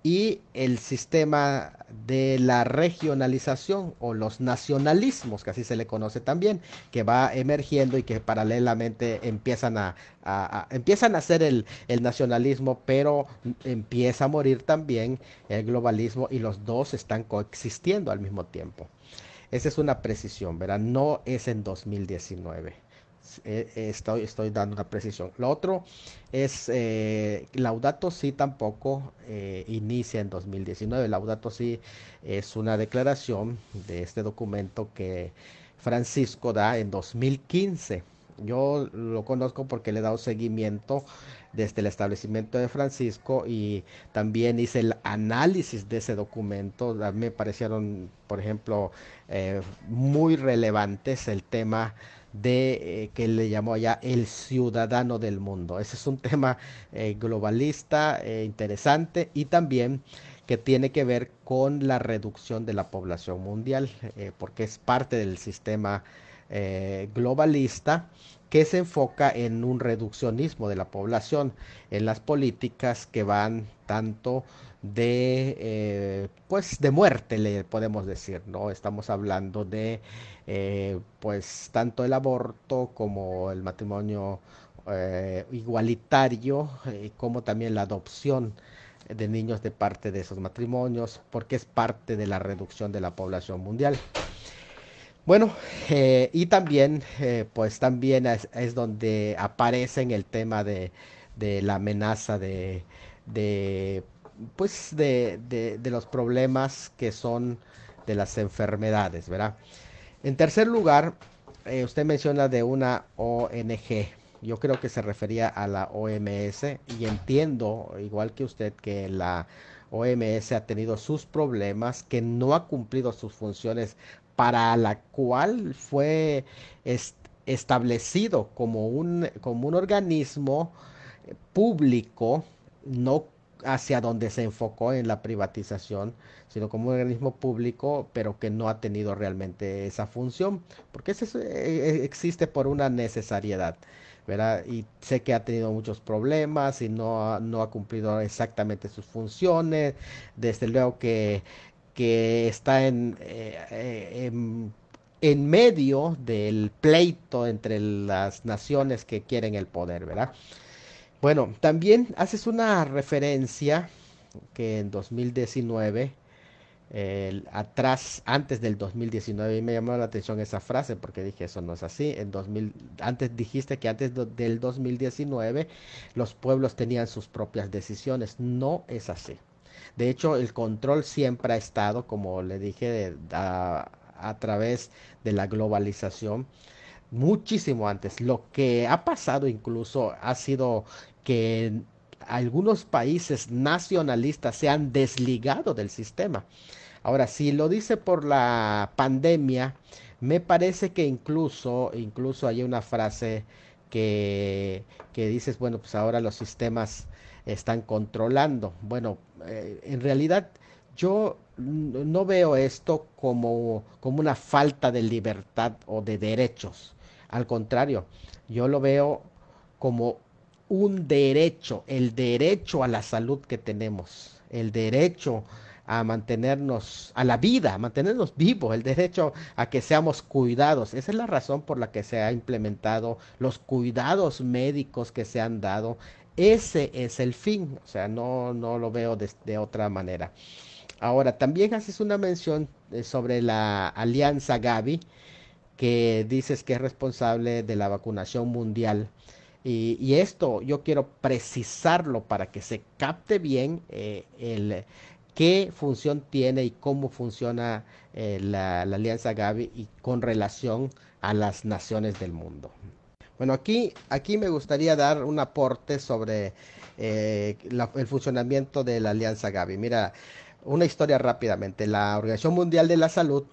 y el sistema de la regionalización o los nacionalismos, que así se le conoce también, que va emergiendo y que paralelamente empiezan a hacer el nacionalismo, pero empieza a morir también el globalismo y los dos están coexistiendo al mismo tiempo. Esa es una precisión, ¿verdad? No es en 2019. Estoy dando una precisión. Lo otro es Laudato Si tampoco inicia en 2019. Laudato Si es una declaración de este documento que Francisco da en 2015. Yo lo conozco porque le he dado seguimiento desde el establecimiento de Francisco y también hice el análisis de ese documento. A mí me parecieron, por ejemplo, muy relevantes el tema de que le llamó allá el ciudadano del mundo. Ese es un tema globalista, interesante y también que tiene que ver con la reducción de la población mundial, porque es parte del sistema globalista que se enfoca en un reduccionismo de la población, en las políticas que van tanto pues de muerte, le podemos decir, ¿no? Estamos hablando de, pues, tanto el aborto como el matrimonio igualitario, como también la adopción de niños de parte de esos matrimonios, porque es parte de la reducción de la población mundial. Bueno, y también, pues también es donde aparece en el tema de la amenaza de, pues de los problemas que son de las enfermedades, ¿verdad? En tercer lugar, usted menciona de una ONG. Yo creo que se refería a la OMS y entiendo, igual que usted, que la OMS ha tenido sus problemas, que no ha cumplido sus funciones para la cual fue establecido como un organismo público, no hacia donde se enfocó en la privatización, sino como un organismo público, pero que no ha tenido realmente esa función, porque existe por una necesariedad, ¿verdad? Y sé que ha tenido muchos problemas y no ha cumplido exactamente sus funciones, desde luego que está en medio del pleito entre las naciones que quieren el poder, ¿verdad? Bueno, también haces una referencia que en 2019, antes del 2019, y me llamó la atención esa frase porque dije, eso no es así. Antes dijiste que del 2019 los pueblos tenían sus propias decisiones. No es así. De hecho, el control siempre ha estado, como le dije, a través de la globalización muchísimo antes. Lo que ha pasado incluso ha sido que algunos países nacionalistas se han desligado del sistema. Ahora, si lo dice por la pandemia, me parece que incluso hay una frase que dices, bueno, pues ahora los sistemas están controlando. Bueno, en realidad yo no veo esto como una falta de libertad o de derechos. Al contrario, yo lo veo como un derecho, el derecho a la salud que tenemos, el derecho a mantenernos, a la vida, a mantenernos vivos, el derecho a que seamos cuidados. Esa es la razón por la que se ha implementado los cuidados médicos que se han dado. Ese es el fin, o sea, no lo veo de otra manera. Ahora, también haces una mención sobre la Alianza Gavi, que dices que es responsable de la vacunación mundial. Y esto yo quiero precisarlo para que se capte bien qué función tiene y cómo funciona la Alianza Gavi y con relación a las naciones del mundo. Bueno, aquí me gustaría dar un aporte sobre el funcionamiento de la Alianza Gavi. Mira, una historia rápidamente. La Organización Mundial de la Salud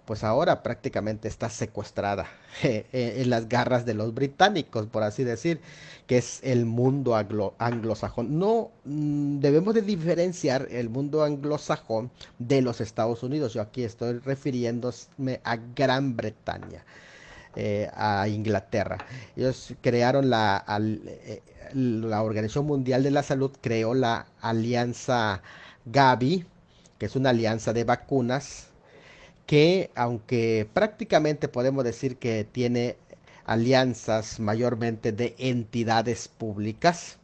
pues ahora prácticamente está secuestrada en las garras de los británicos, por así decir, que es el mundo anglosajón. No debemos de diferenciar el mundo anglosajón de los Estados Unidos. Yo aquí estoy refiriéndome a Gran Bretaña, a Inglaterra. Ellos crearon la Organización Mundial de la Salud, creó la Alianza Gavi, que es una alianza de vacunas que aunque prácticamente podemos decir que tiene alianzas mayormente de entidades públicas,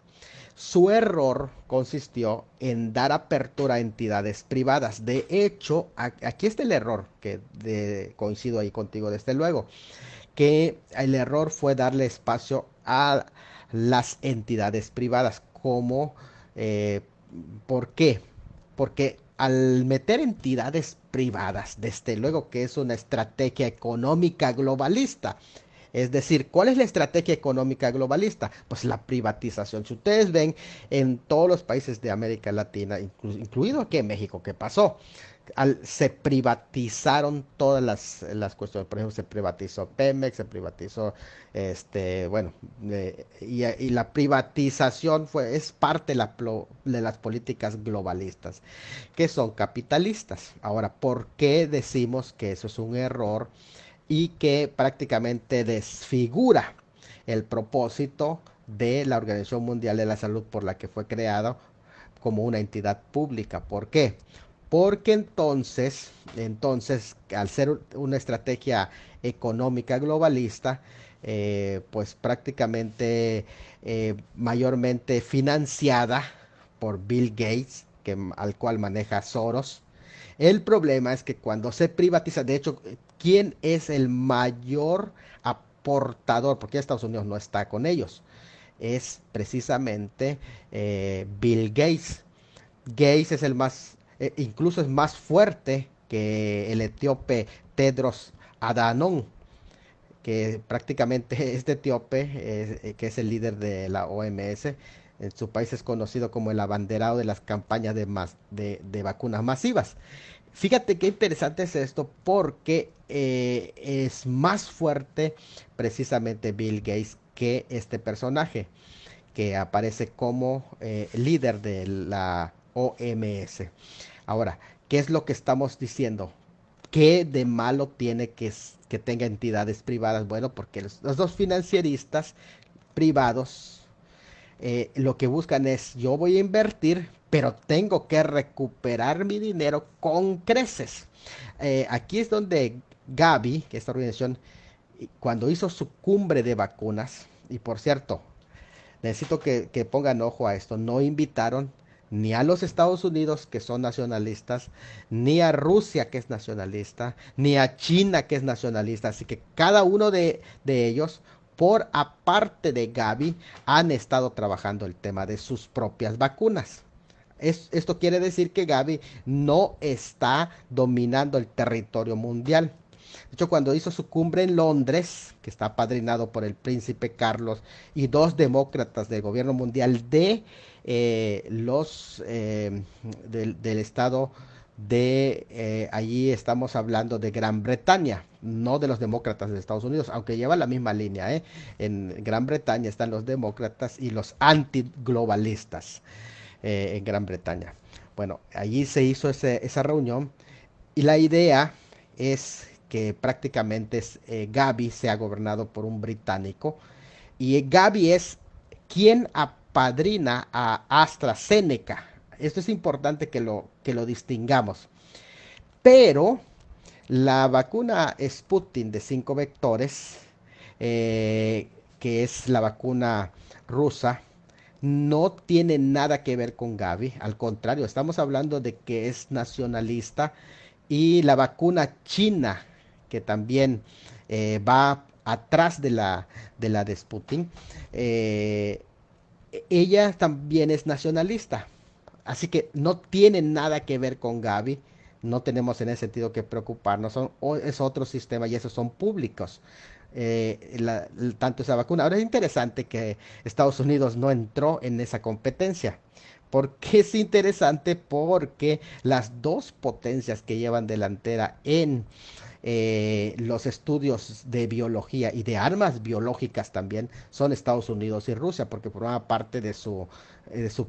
su error consistió en dar apertura a entidades privadas. De hecho, aquí está el error, coincido ahí contigo desde luego, que el error fue darle espacio a las entidades privadas. Como, eh, ¿por qué? Porque al meter entidades privadas, desde luego que es una estrategia económica globalista. Es decir, ¿cuál es la estrategia económica globalista? Pues la privatización. Si ustedes ven en todos los países de América Latina, incluido aquí en México, ¿qué pasó? Se privatizaron todas las cuestiones. Por ejemplo, se privatizó Pemex, se privatizó, bueno, y la privatización es parte de las políticas globalistas, que son capitalistas. Ahora, ¿por qué decimos que eso es un error y que prácticamente desfigura el propósito de la Organización Mundial de la Salud por la que fue creada como una entidad pública? ¿Por qué? Porque entonces, al ser una estrategia económica globalista, pues prácticamente mayormente financiada por Bill Gates, al cual maneja Soros. El problema es que cuando se privatiza, de hecho, ¿quién es el mayor aportador? Porque Estados Unidos no está con ellos. Es precisamente Bill Gates. Gates es el más, incluso es más fuerte que el etíope Tedros Adhanom. que prácticamente es de etíope, que es el líder de la OMS. En su país es conocido como el abanderado de las campañas de vacunas masivas. Fíjate qué interesante es esto porque es más fuerte precisamente Bill Gates que este personaje que aparece como líder de la OMS. Ahora, ¿qué es lo que estamos diciendo? ¿Qué de malo tiene que tenga entidades privadas? Bueno, porque los dos financieristas privados lo que buscan es, yo voy a invertir, pero tengo que recuperar mi dinero con creces. Aquí es donde Gavi, que esta organización, cuando hizo su cumbre de vacunas, y por cierto, necesito que pongan ojo a esto, no invitaron ni a los Estados Unidos, que son nacionalistas, ni a Rusia, que es nacionalista, ni a China, que es nacionalista. Así que cada uno de ellos, por aparte de Gavi, han estado trabajando el tema de sus propias vacunas. Esto quiere decir que Gavi no está dominando el territorio mundial. De hecho, cuando hizo su cumbre en Londres, que está apadrinado por el príncipe Carlos y dos demócratas del gobierno mundial de del estado de allí estamos hablando de Gran Bretaña, no de los demócratas de Estados Unidos, aunque lleva la misma línea. En Gran Bretaña están los demócratas y los antiglobalistas en Gran Bretaña. Bueno, allí se hizo esa reunión y la idea es que prácticamente Gavi sea gobernado por un británico y Gavi es quien apadrina a AstraZeneca. Esto es importante que lo distingamos. Pero la vacuna Sputnik de 5 vectores, que es la vacuna rusa, no tiene nada que ver con Gavi. Al contrario, estamos hablando de que es nacionalista. Y la vacuna china, que también va atrás de Sputnik, ella también es nacionalista. Así que no tiene nada que ver con Gavi. No tenemos en ese sentido que preocuparnos. Es otro sistema y esos son públicos. Tanto esa vacuna. Ahora es interesante que Estados Unidos no entró en esa competencia. ¿Por qué es interesante? Porque las dos potencias que llevan delantera en los estudios de biología y de armas biológicas también son Estados Unidos y Rusia, porque forman parte de su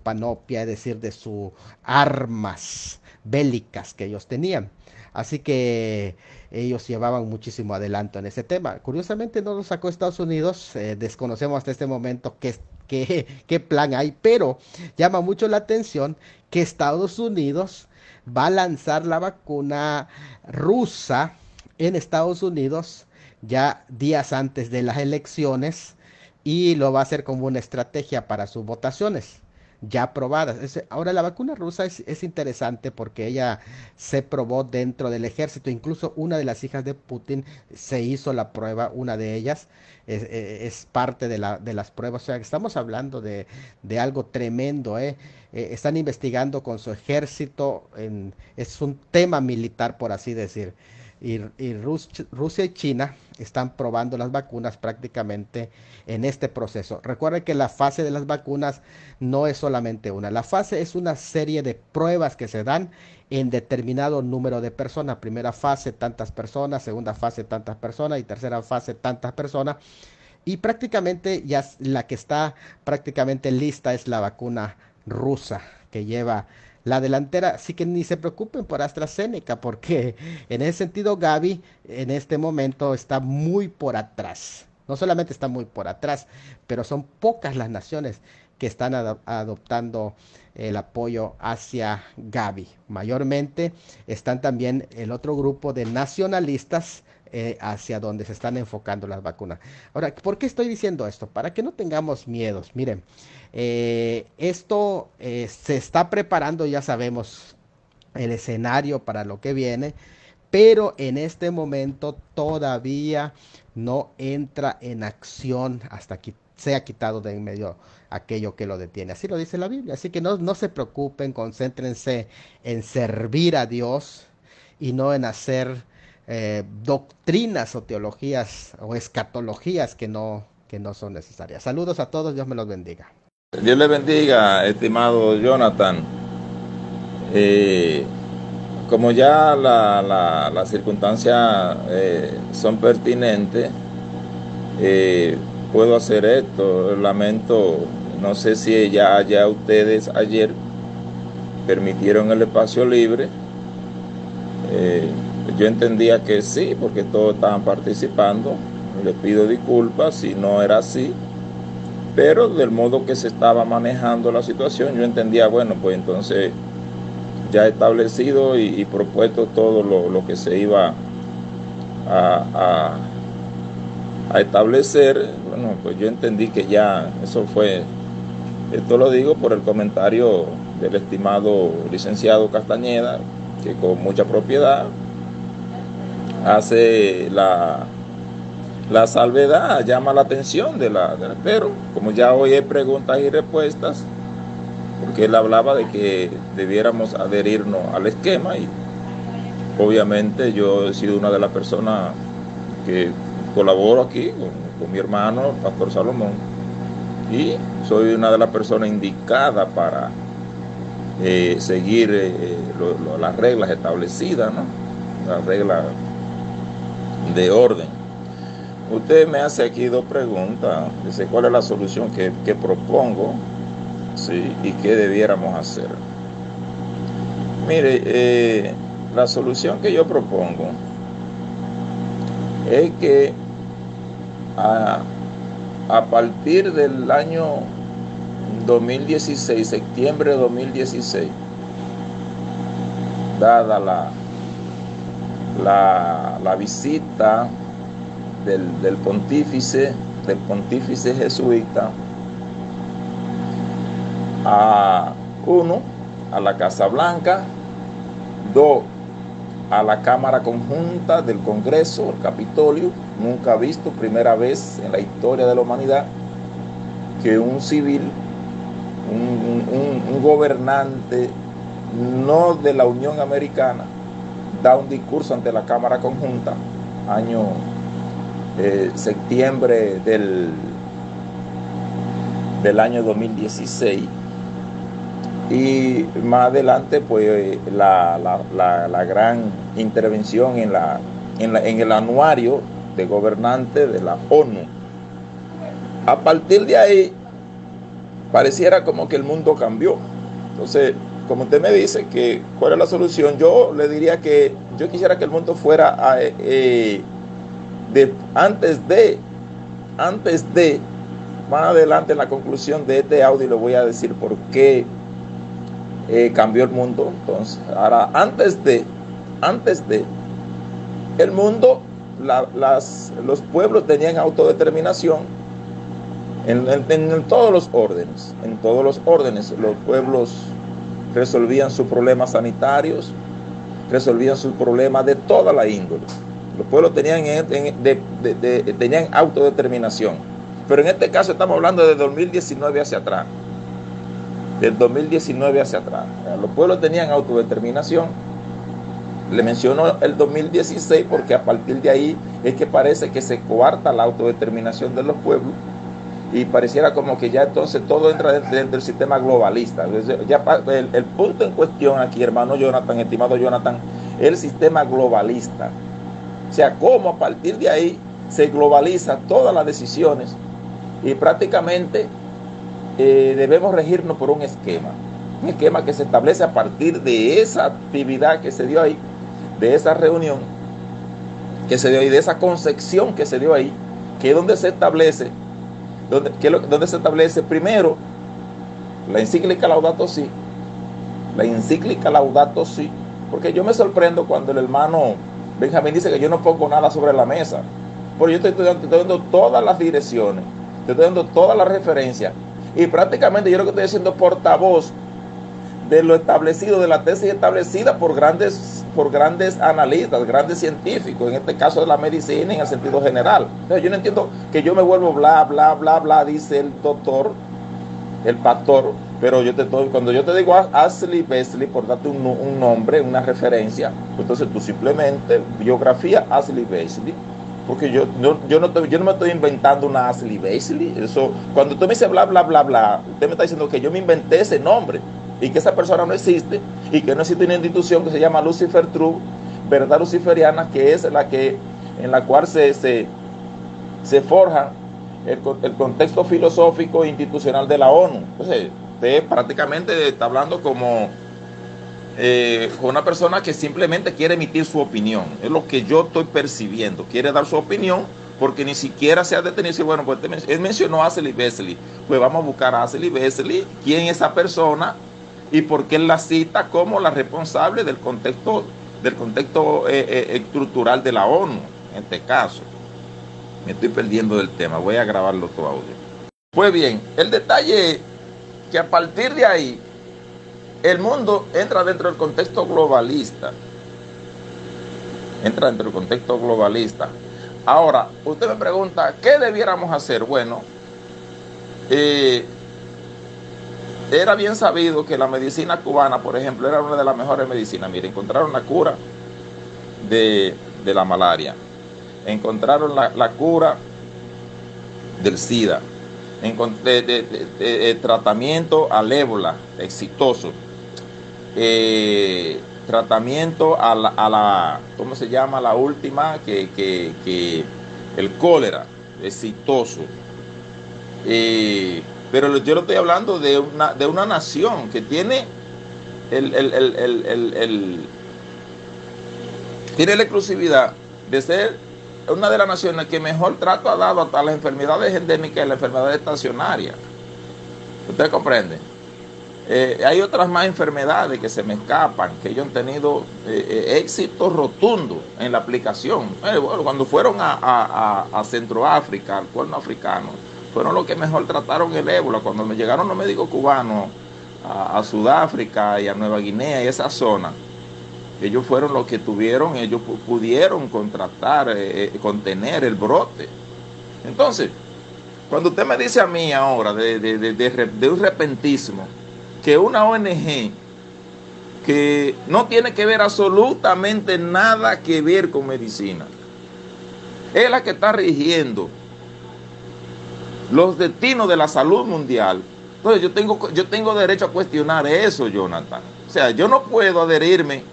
panoplia, es decir, de sus armas bélicas que ellos tenían. Así que ellos llevaban muchísimo adelanto en ese tema. Curiosamente no lo sacó Estados Unidos, desconocemos hasta este momento qué plan hay, pero llama mucho la atención que Estados Unidos va a lanzar la vacuna rusa en Estados Unidos ya días antes de las elecciones y lo va a hacer como una estrategia para sus votaciones ya aprobadas. Ahora la vacuna rusa es interesante porque ella se probó dentro del ejército, incluso una de las hijas de Putin se hizo la prueba, una de ellas es parte de las pruebas. O sea, estamos hablando de algo tremendo. Están investigando con su ejército, es un tema militar, por así decir. Y Rusia y China están probando las vacunas prácticamente en este proceso. Recuerden que la fase de las vacunas no es solamente una. La fase es una serie de pruebas que se dan en determinado número de personas. Primera fase, tantas personas. Segunda fase, tantas personas. Y tercera fase, tantas personas. Y prácticamente ya la que está prácticamente lista es la vacuna rusa, que lleva la delantera. Así que ni se preocupen por AstraZeneca, porque en ese sentido Gavi en este momento está muy por atrás. No solamente está muy por atrás, pero son pocas las naciones que están adoptando el apoyo hacia Gavi. Mayormente están también el otro grupo de nacionalistas hacia donde se están enfocando las vacunas. Ahora, ¿por qué estoy diciendo esto? Para que no tengamos miedos. Miren, esto se está preparando, ya sabemos, el escenario para lo que viene, pero en este momento todavía no entra en acción hasta que sea quitado de en medio aquello que lo detiene. Así lo dice la Biblia. Así que no se preocupen, concéntrense en servir a Dios y no en hacer doctrinas o teologías o escatologías que no son necesarias. Saludos a todos, Dios me los bendiga. Dios le bendiga, estimado Jonathan. Como ya las circunstancias son pertinentes, puedo hacer esto. Lamento, no sé si ya ustedes ayer permitieron el espacio libre. Yo entendía que sí, porque todos estaban participando. Les pido disculpas si no era así, pero del modo que se estaba manejando la situación, yo entendía, bueno, pues entonces ya establecido y propuesto todo lo que se iba a establecer. Bueno, pues yo entendí que ya eso fue. Esto lo digo por el comentario del estimado licenciado Castañeda, que con mucha propiedad hace la salvedad, llama la atención pero como ya hoy hay preguntas y respuestas, porque él hablaba de que debiéramos adherirnos al esquema, y obviamente yo he sido una de las personas que colaboro aquí con mi hermano, el pastor Salomón, y soy una de las personas indicadas para seguir las reglas establecidas, ¿no? Las reglas de orden. Usted me hace aquí dos preguntas. Dice, ¿cuál es la solución que propongo? Sí, y qué debiéramos hacer. Mire, la solución que yo propongo es que a partir del año 2016, septiembre de 2016, dada la visita del pontífice jesuita a la Casa Blanca, 2 a la Cámara Conjunta del Congreso, el Capitolio. Nunca visto, primera vez en la historia de la humanidad, que un civil, un gobernante no de la Unión Americana, da un discurso ante la Cámara Conjunta, año septiembre del año 2016. Y más adelante, pues la gran intervención en el anuario de gobernantes de la ONU. A partir de ahí, pareciera como que el mundo cambió. Entonces, como usted me dice que cuál es la solución, yo le diría que yo quisiera que el mundo fuera antes de, más adelante en la conclusión de este audio le voy a decir por qué cambió el mundo. Entonces, ahora, antes de el mundo, los pueblos tenían autodeterminación en todos los órdenes. En todos los órdenes, los pueblos resolvían sus problemas sanitarios, resolvían sus problemas de toda la índole. Los pueblos tenían autodeterminación. Pero en este caso estamos hablando de 2019 hacia atrás. Del 2019 hacia atrás. Los pueblos tenían autodeterminación. Le menciono el 2016 porque a partir de ahí es que parece que se coarta la autodeterminación de los pueblos y pareciera como que ya entonces todo entra dentro del sistema globalista. Ya el punto en cuestión aquí, hermano Jonathan, estimado Jonathan, es el sistema globalista. O sea, cómo a partir de ahí se globaliza todas las decisiones y prácticamente debemos regirnos por un esquema que se establece a partir de esa actividad que se dio ahí, de esa reunión que se dio ahí, de esa concepción que se dio ahí, que es donde se establece, donde se establece primero la encíclica Laudato Si, porque yo me sorprendo cuando el hermano Benjamín dice que yo no pongo nada sobre la mesa, porque yo estoy dando todas las direcciones, estoy dando todas las referencias, y prácticamente yo lo que estoy haciendo portavoz de lo establecido, de la tesis establecida por grandes analistas, grandes científicos, en este caso de la medicina en el sentido general. Entonces yo no entiendo que yo me vuelvo bla, bla, bla, bla, dice el doctor, el pastor, Pero cuando yo te digo Ashley Beasley, por darte un nombre, una referencia, pues entonces tú simplemente, biografía Ashley Beasley, porque yo no me estoy inventando una Ashley Beasley. Eso, cuando tú me dices bla, bla, bla, bla, usted me está diciendo que yo me inventé ese nombre y que esa persona no existe y que no existe una institución que se llama Lucifer True, verdad luciferiana, que es en la cual se forja el contexto filosófico e institucional de la ONU. Entonces, usted prácticamente está hablando como con una persona que simplemente quiere emitir su opinión. Es lo que yo estoy percibiendo. Quiere dar su opinión porque ni siquiera se ha detenido. Y bueno, pues él mencionó a Ashley Beasley. Pues vamos a buscar a Ashley Beasley, quién es esa persona y por qué él la cita como la responsable del contexto estructural de la ONU, en este caso. Me estoy perdiendo del tema, voy a grabarlo todo audio. Pues bien, el detalle es que a partir de ahí, el mundo entra dentro del contexto globalista. Ahora, usted me pregunta, ¿qué debiéramos hacer? Bueno, era bien sabido que la medicina cubana, por ejemplo, era una de las mejores medicinas. Mire, encontraron la cura de la malaria. Encontraron la cura del SIDA, tratamiento al ébola exitoso, tratamiento a la ¿cómo se llama? La última, que el cólera exitoso. Pero yo lo estoy hablando de una nación que tiene tiene la exclusividad de ser una de las naciones que mejor trato ha dado a las enfermedades endémicas y las enfermedades estacionarias. ¿Usted comprende? Hay otras más enfermedades que se me escapan, que ellos han tenido éxito rotundo en la aplicación. Bueno, cuando fueron a Centroáfrica, al Cuerno africano, fueron los que mejor trataron el ébola. Cuando me llegaron los médicos cubanos a Sudáfrica y a Nueva Guinea y esa zona, ellos fueron los que ellos pudieron contener el brote. Entonces, cuando usted me dice a mí ahora de un repentismo, que una ONG que no tiene que ver absolutamente nada que ver con medicina, es la que está rigiendo los destinos de la salud mundial, entonces yo tengo derecho a cuestionar eso, Jonathan. O sea, yo no puedo adherirme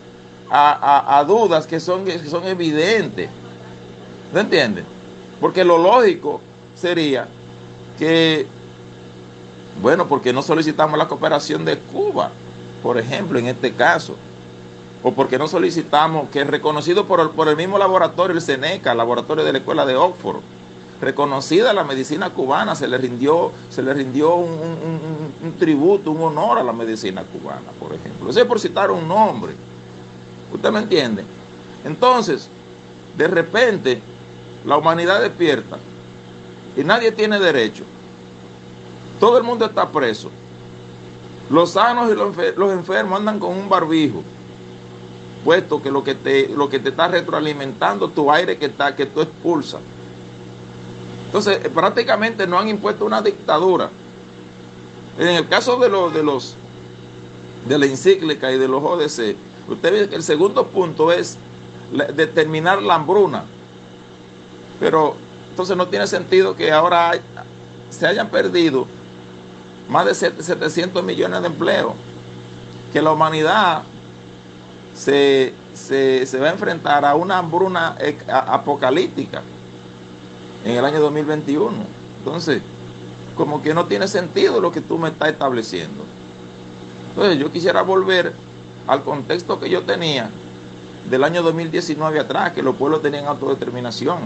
a dudas que son evidentes. ¿Me entiende? Porque lo lógico sería que, bueno, porque no solicitamos la cooperación de Cuba, por ejemplo, en este caso, o porque no solicitamos que es reconocido por el mismo laboratorio, el SENECA, el laboratorio de la Escuela de Oxford, reconocida la medicina cubana, se le rindió un tributo, un honor a la medicina cubana, por ejemplo. Eso es por citar un nombre. ¿Usted me entiende? Entonces, de repente, la humanidad despierta y nadie tiene derecho. Todo el mundo está preso. Los sanos y los enfermos andan con un barbijo, puesto que lo que te está retroalimentando tu aire que tú expulsas. Entonces, prácticamente no han impuesto una dictadura. En el caso de la encíclica y de los ODC, usted ve que el segundo punto es determinar la hambruna. Pero entonces no tiene sentido que ahora se hayan perdido más de 700 millones de empleos, que la humanidad se va a enfrentar a una hambruna apocalíptica en el año 2021. Entonces, como que no tiene sentido lo que tú me estás estableciendo. Entonces, yo quisiera volver al contexto que yo tenía del año 2019 atrás, que los pueblos tenían autodeterminación,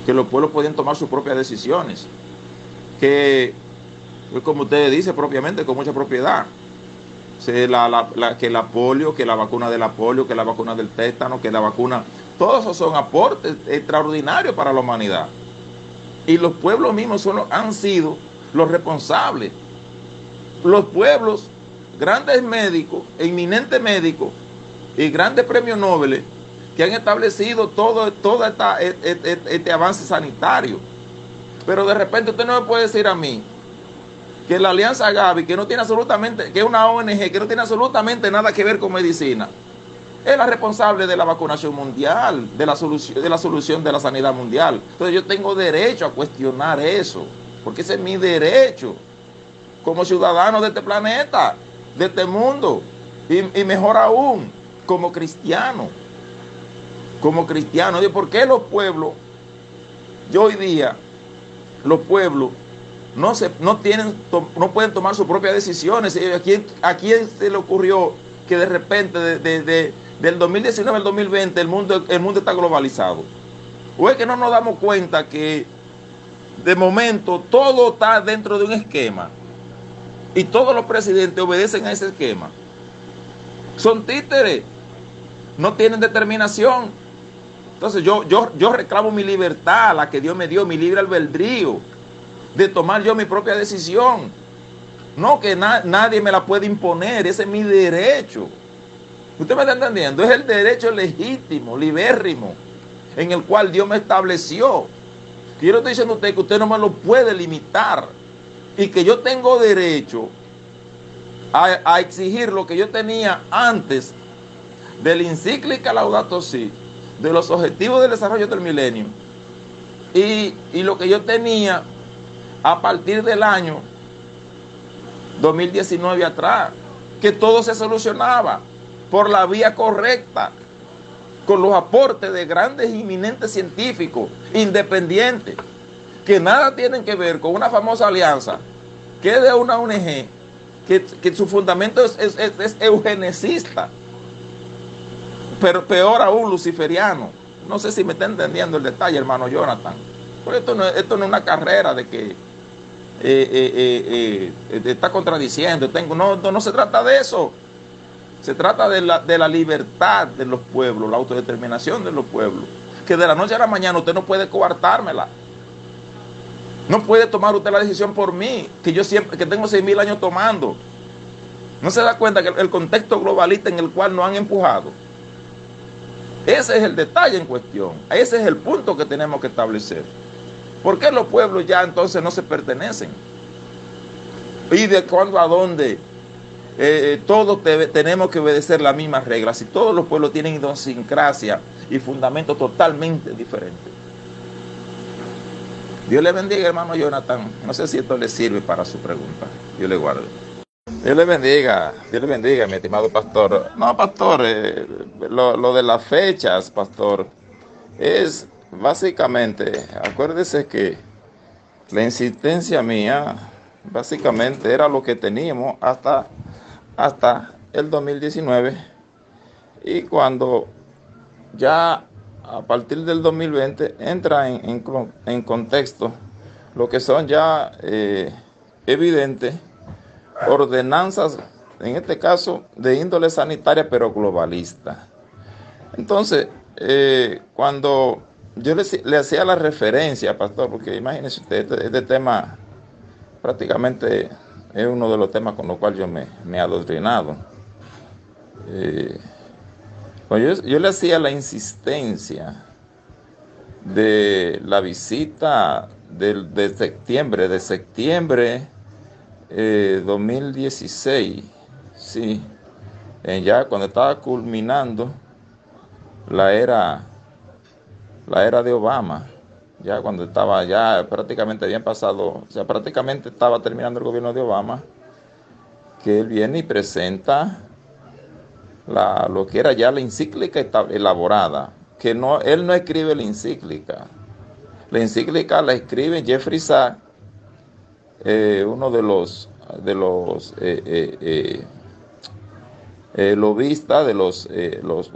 que los pueblos podían tomar sus propias decisiones, que, como ustedes dicen propiamente, con mucha propiedad, que la polio, que la vacuna de la polio, que la vacuna del tétano, que la vacuna, todos esos son aportes extraordinarios para la humanidad. Y los pueblos mismos han sido los responsables. Los pueblos, grandes médicos, eminentes médicos y grandes premios Nobel que han establecido todo este avance sanitario. Pero de repente usted no me puede decir a mí que la Alianza Gavi, que no tiene absolutamente, que es una ONG que no tiene absolutamente nada que ver con medicina, es la responsable de la vacunación mundial, de la solución de la sanidad mundial. Entonces yo tengo derecho a cuestionar eso, porque ese es mi derecho como ciudadano de este planeta, de este mundo, y mejor aún, como cristiano. Como cristiano. ¿Y por qué los pueblos, yo hoy día, los pueblos no pueden tomar sus propias decisiones? ¿A quién se le ocurrió que de repente, del 2019 al 2020, el mundo está globalizado? ¿O es que no nos damos cuenta que de momento todo está dentro de un esquema y todos los presidentes obedecen a ese esquema? Son títeres, no tienen determinación. Entonces yo reclamo mi libertad, la que Dios me dio, mi libre albedrío, de tomar yo mi propia decisión. No que nadie me la puede imponer, ese es mi derecho. ¿Usted me está entendiendo? Es el derecho legítimo, libérrimo, en el cual Dios me estableció. Y yo le estoy diciendo a usted que usted no me lo puede limitar y que yo tengo derecho a exigir lo que yo tenía antes de la encíclica Laudato Si, de los objetivos del desarrollo del milenio, y lo que yo tenía a partir del año 2019 atrás, que todo se solucionaba por la vía correcta, con los aportes de grandes y eminentes científicos independientes, que nada tienen que ver con una famosa alianza, que es de una ONG, que su fundamento es eugenicista, pero peor aún, luciferiano. No sé si me está entendiendo el detalle, hermano Jonathan. Porque esto no es una carrera de que está contradiciendo. No se trata de eso. Se trata de la libertad de los pueblos, la autodeterminación de los pueblos. Que de la noche a la mañana usted no puede coartármela. No puede tomar usted la decisión por mí, que tengo 6.000 años tomando. ¿No se da cuenta que el contexto globalista en el cual nos han empujado? Ese es el detalle en cuestión. Ese es el punto que tenemos que establecer. ¿Por qué los pueblos ya entonces no se pertenecen? ¿Y de cuándo a dónde? Todos tenemos que obedecer las mismas reglas. Y todos los pueblos tienen idiosincrasia y fundamentos totalmente diferentes. Dios le bendiga, hermano Jonathan. No sé si esto le sirve para su pregunta. Dios le guarde. Dios le bendiga, mi estimado pastor. No, pastor, lo de las fechas, pastor, es básicamente, acuérdese que la insistencia mía, básicamente era lo que teníamos hasta el 2019, y cuando ya a partir del 2020 entra en contexto lo que son ya evidentes ordenanzas, en este caso de índole sanitaria, pero globalista. Entonces, cuando yo le hacía la referencia, pastor, porque imagínese usted, este tema prácticamente es uno de los temas con los cuales yo me he adoctrinado. Yo le hacía la insistencia de la visita de septiembre 2016, sí, ya cuando estaba culminando la era de Obama, ya cuando estaba, ya prácticamente habían pasado, o sea, prácticamente estaba terminando el gobierno de Obama, que él viene y presenta lo que era ya la encíclica elaborada, que él no escribe la encíclica la escribe Jeffrey Sachs, uno de los lobistas,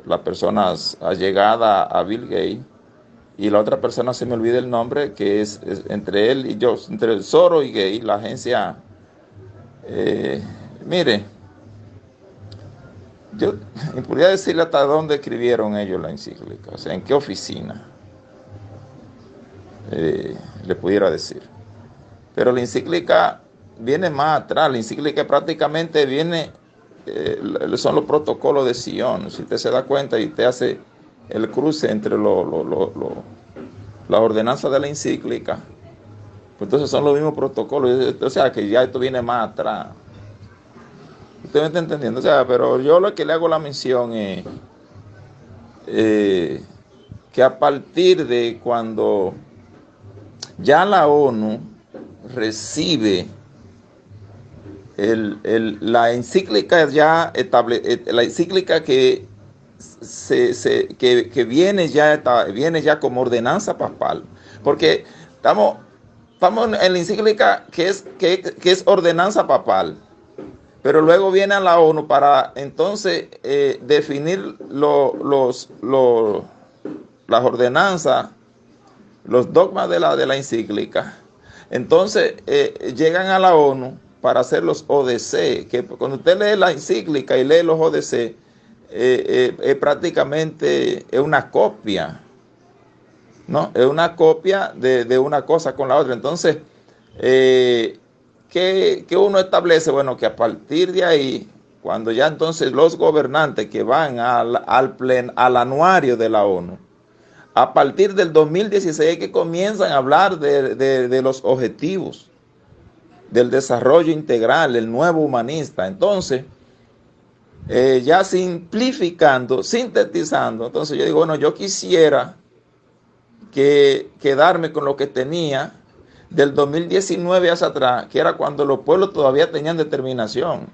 las personas allegadas a Bill Gates, y la otra persona se me olvida el nombre, que es entre él y yo, entre Soros y Gates, la agencia. Mire, yo podría decirle hasta dónde escribieron ellos la encíclica, o sea, en qué oficina, le pudiera decir. Pero la encíclica viene más atrás. La encíclica prácticamente viene, son los protocolos de Sion. Si usted se da cuenta y usted hace el cruce entre la ordenanza de la encíclica Pues entonces son los mismos protocolos, o sea que ya esto viene más atrás. Usted me está entendiendo, o sea, pero yo lo que le hago la mención es que a partir de cuando ya la ONU recibe la encíclica la encíclica que viene ya como ordenanza papal, porque estamos en la encíclica que es ordenanza papal, pero luego viene a la ONU para entonces definir las ordenanzas, los dogmas de la encíclica. Entonces llegan a la ONU para hacer los ODC, que cuando usted lee la encíclica y lee los ODC, prácticamente es una copia, ¿no? Es una copia de una cosa con la otra. Entonces, ¿qué uno establece? Bueno, que a partir de ahí, cuando ya entonces los gobernantes que van al anuario de la ONU, a partir del 2016 que comienzan a hablar de los objetivos del desarrollo integral, el nuevo humanista. Entonces, ya simplificando, sintetizando, entonces yo digo, bueno, yo quisiera quedarme con lo que tenía del 2019 hacia atrás, que era cuando los pueblos todavía tenían determinación,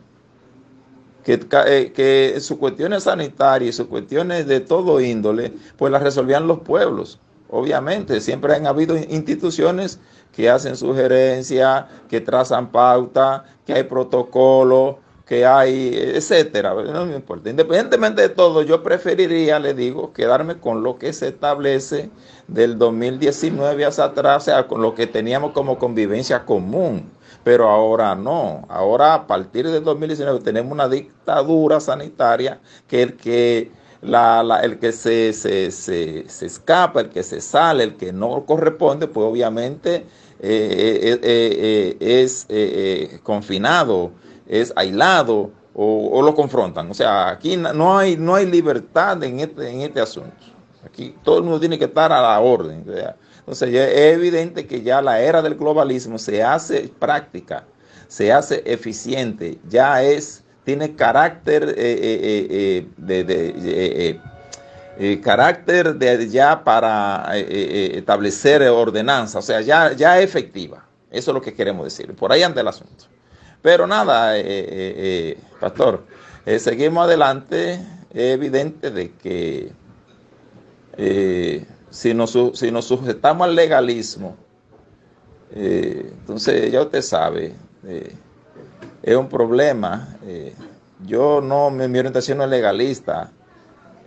que sus cuestiones sanitarias y sus cuestiones de todo índole, pues las resolvían los pueblos. Obviamente, siempre han habido instituciones que hacen sugerencias, que trazan pauta, que hay protocolos, que hay, etcétera. No me importa. Independientemente de todo, yo preferiría, le digo, quedarme con lo que se establece del 2019 hacia atrás, o sea, con lo que teníamos como convivencia común. Pero ahora no. Ahora, a partir del 2019, tenemos una dictadura sanitaria que el que se escapa, el que se sale, el que no corresponde, pues obviamente es confinado, es aislado o lo confrontan. O sea, aquí no hay libertad en este asunto. Aquí todo el mundo tiene que estar a la orden. O sea, entonces ya es evidente que ya la era del globalismo se hace práctica, se hace eficiente, tiene carácter carácter ya para establecer ordenanza, o sea, ya es efectiva. Eso es lo que queremos decir. Por ahí anda el asunto. Pero nada, pastor, seguimos adelante. Es evidente de que si nos sujetamos al legalismo, entonces ya usted sabe, es un problema. Mi orientación no es legalista,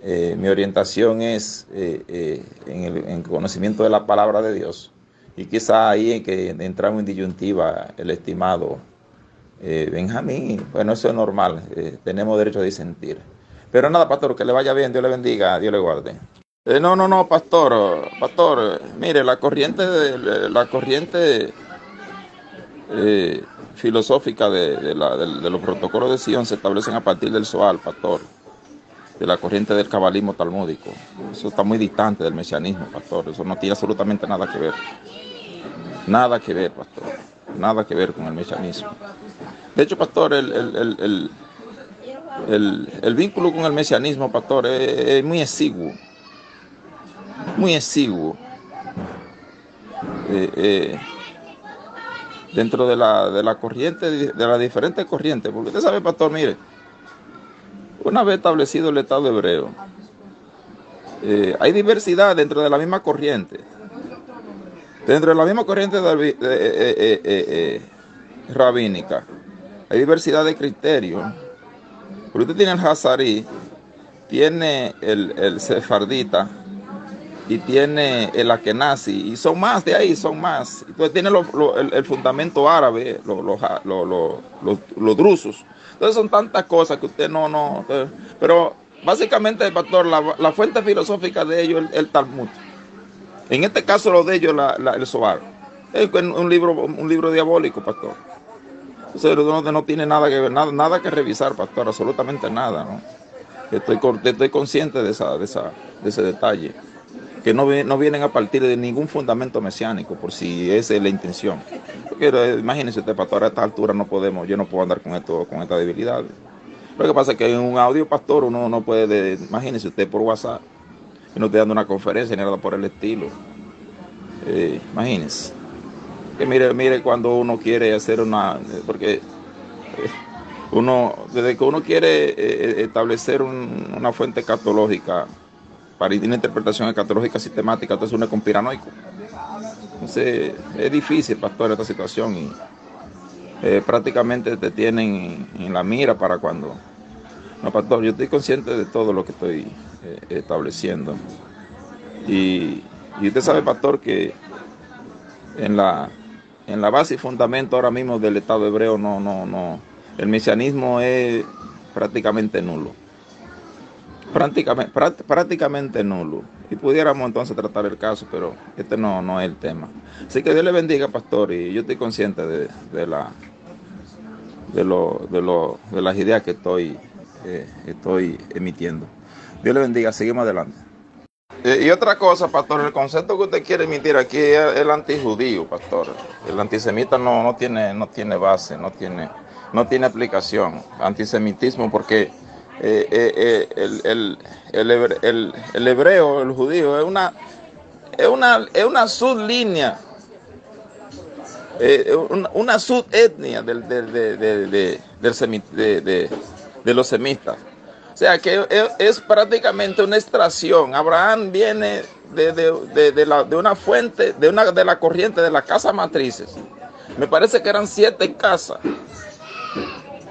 mi orientación es en el conocimiento de la palabra de Dios, y quizá ahí en que entramos en disyuntiva el estimado Benjamín. Bueno, eso es normal, tenemos derecho a disentir. Pero nada, pastor, que le vaya bien, Dios le bendiga, Dios le guarde. No, pastor, mire, la corriente filosófica de los protocolos de Sion se establecen a partir del Zohar, pastor, de la corriente del cabalismo talmúdico. Eso está muy distante del mesianismo, pastor. Eso no tiene absolutamente nada que ver. Nada que ver, pastor. Nada que ver con el mesianismo. De hecho, pastor, el vínculo con el mesianismo, pastor, es muy exiguo. Muy exiguo. Dentro de la corriente, de las diferentes corrientes. Porque usted sabe, pastor, mire, una vez establecido el Estado hebreo, hay diversidad dentro de la misma corriente. Dentro de la misma corriente rabínica, hay diversidad de criterios. Porque usted tiene el Hazarí, tiene el Sefardita y tiene el Akenazi, y son más de ahí, son más. Entonces tiene el fundamento árabe, los drusos. Entonces son tantas cosas que usted no. Pero básicamente, pastor, la fuente filosófica de ellos es el Talmud. En este caso lo de ellos, el Zohar. Es un libro diabólico, pastor. Entonces no tiene nada que ver, nada que revisar, pastor, absolutamente nada, ¿no? Estoy consciente de ese detalle. que no vienen a partir de ningún fundamento mesiánico, por si esa es la intención. Porque imagínense usted, pastor, a esta altura yo no puedo andar con esta debilidad. Lo que pasa es que en un audio, pastor, uno no puede, imagínense usted por WhatsApp, y no esté dando una conferencia ni nada por el estilo. Imagínense. Que mire cuando uno quiere hacer porque desde que uno quiere establecer una fuente escatológica para una interpretación escatológica sistemática, entonces uno es conspiranoico. Entonces es difícil, pastor, esta situación, y prácticamente te tienen en la mira para cuando... No, pastor, yo estoy consciente de todo lo que estoy estableciendo. Y usted sabe, pastor, que en la base y fundamento ahora mismo del Estado hebreo el mesianismo es prácticamente nulo. Prácticamente nulo. Y pudiéramos entonces tratar el caso, pero este no es el tema. Así que Dios le bendiga, pastor, y yo estoy consciente de las ideas que estoy emitiendo. Dios le bendiga, seguimos adelante. Y otra cosa, pastor, el concepto que usted quiere emitir aquí es el antijudío, pastor. El antisemita no tiene base, no tiene aplicación. Antisemitismo, porque el hebreo, el judío, es una sublínea, una subetnia de los semitas. O sea que es prácticamente una extracción. Abraham viene de una fuente, de la corriente de las casas matrices. Me parece que eran 7 casas.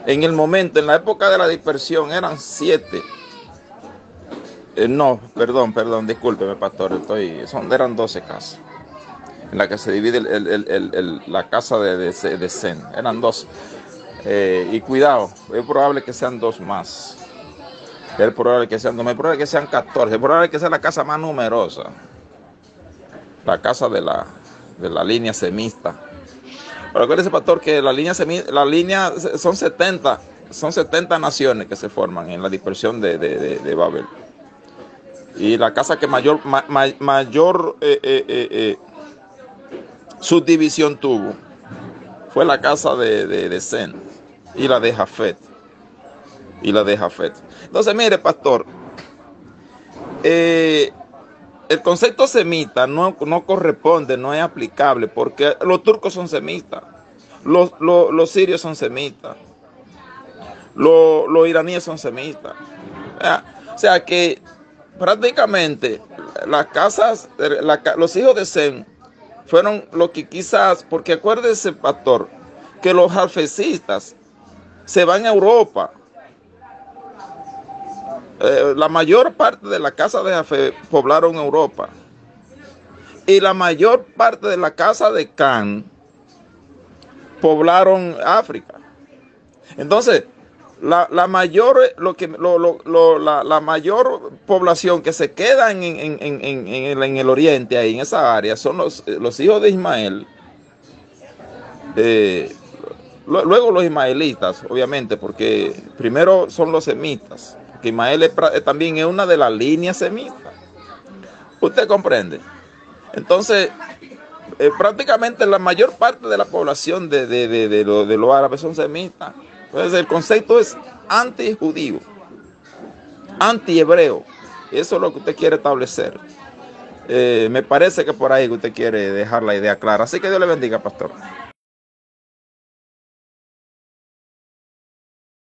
En el momento, en la época de la dispersión, eran 7. No, perdón, discúlpeme, pastor. Eran 12 casas. En la que se divide la casa de Sem. Eran 12. Y cuidado, es probable que sean 2 más. Es probable que sean 14. Es probable que sea la casa más numerosa. La casa de la línea semita. Pero acuérdese, pastor, que la línea son 70 naciones que se forman en la dispersión de Babel. Y la casa que mayor subdivisión tuvo fue la casa de Sem y la de Jafet. Entonces, mire, pastor, el concepto semita no corresponde, no es aplicable, porque los turcos son semitas, los sirios son semitas, los iraníes son semitas. O sea que prácticamente los hijos de Sem fueron lo que quizás, porque acuérdese, pastor, que los jafecistas se van a Europa. La mayor parte de la casa de Jafet poblaron Europa, y la mayor parte de la casa de Can poblaron África. Entonces, la mayor población que se queda en el oriente, ahí en esa área, son los hijos de Ismael. Luego los ismaelitas, obviamente, porque primero son los semitas. Que Ismael también es una de las líneas semitas. ¿Usted comprende? Entonces, prácticamente la mayor parte de la población de los árabes son semitas. Entonces, el concepto es antijudío, antihebreo. Eso es lo que usted quiere establecer. Me parece que por ahí usted quiere dejar la idea clara. Así que Dios le bendiga, pastor.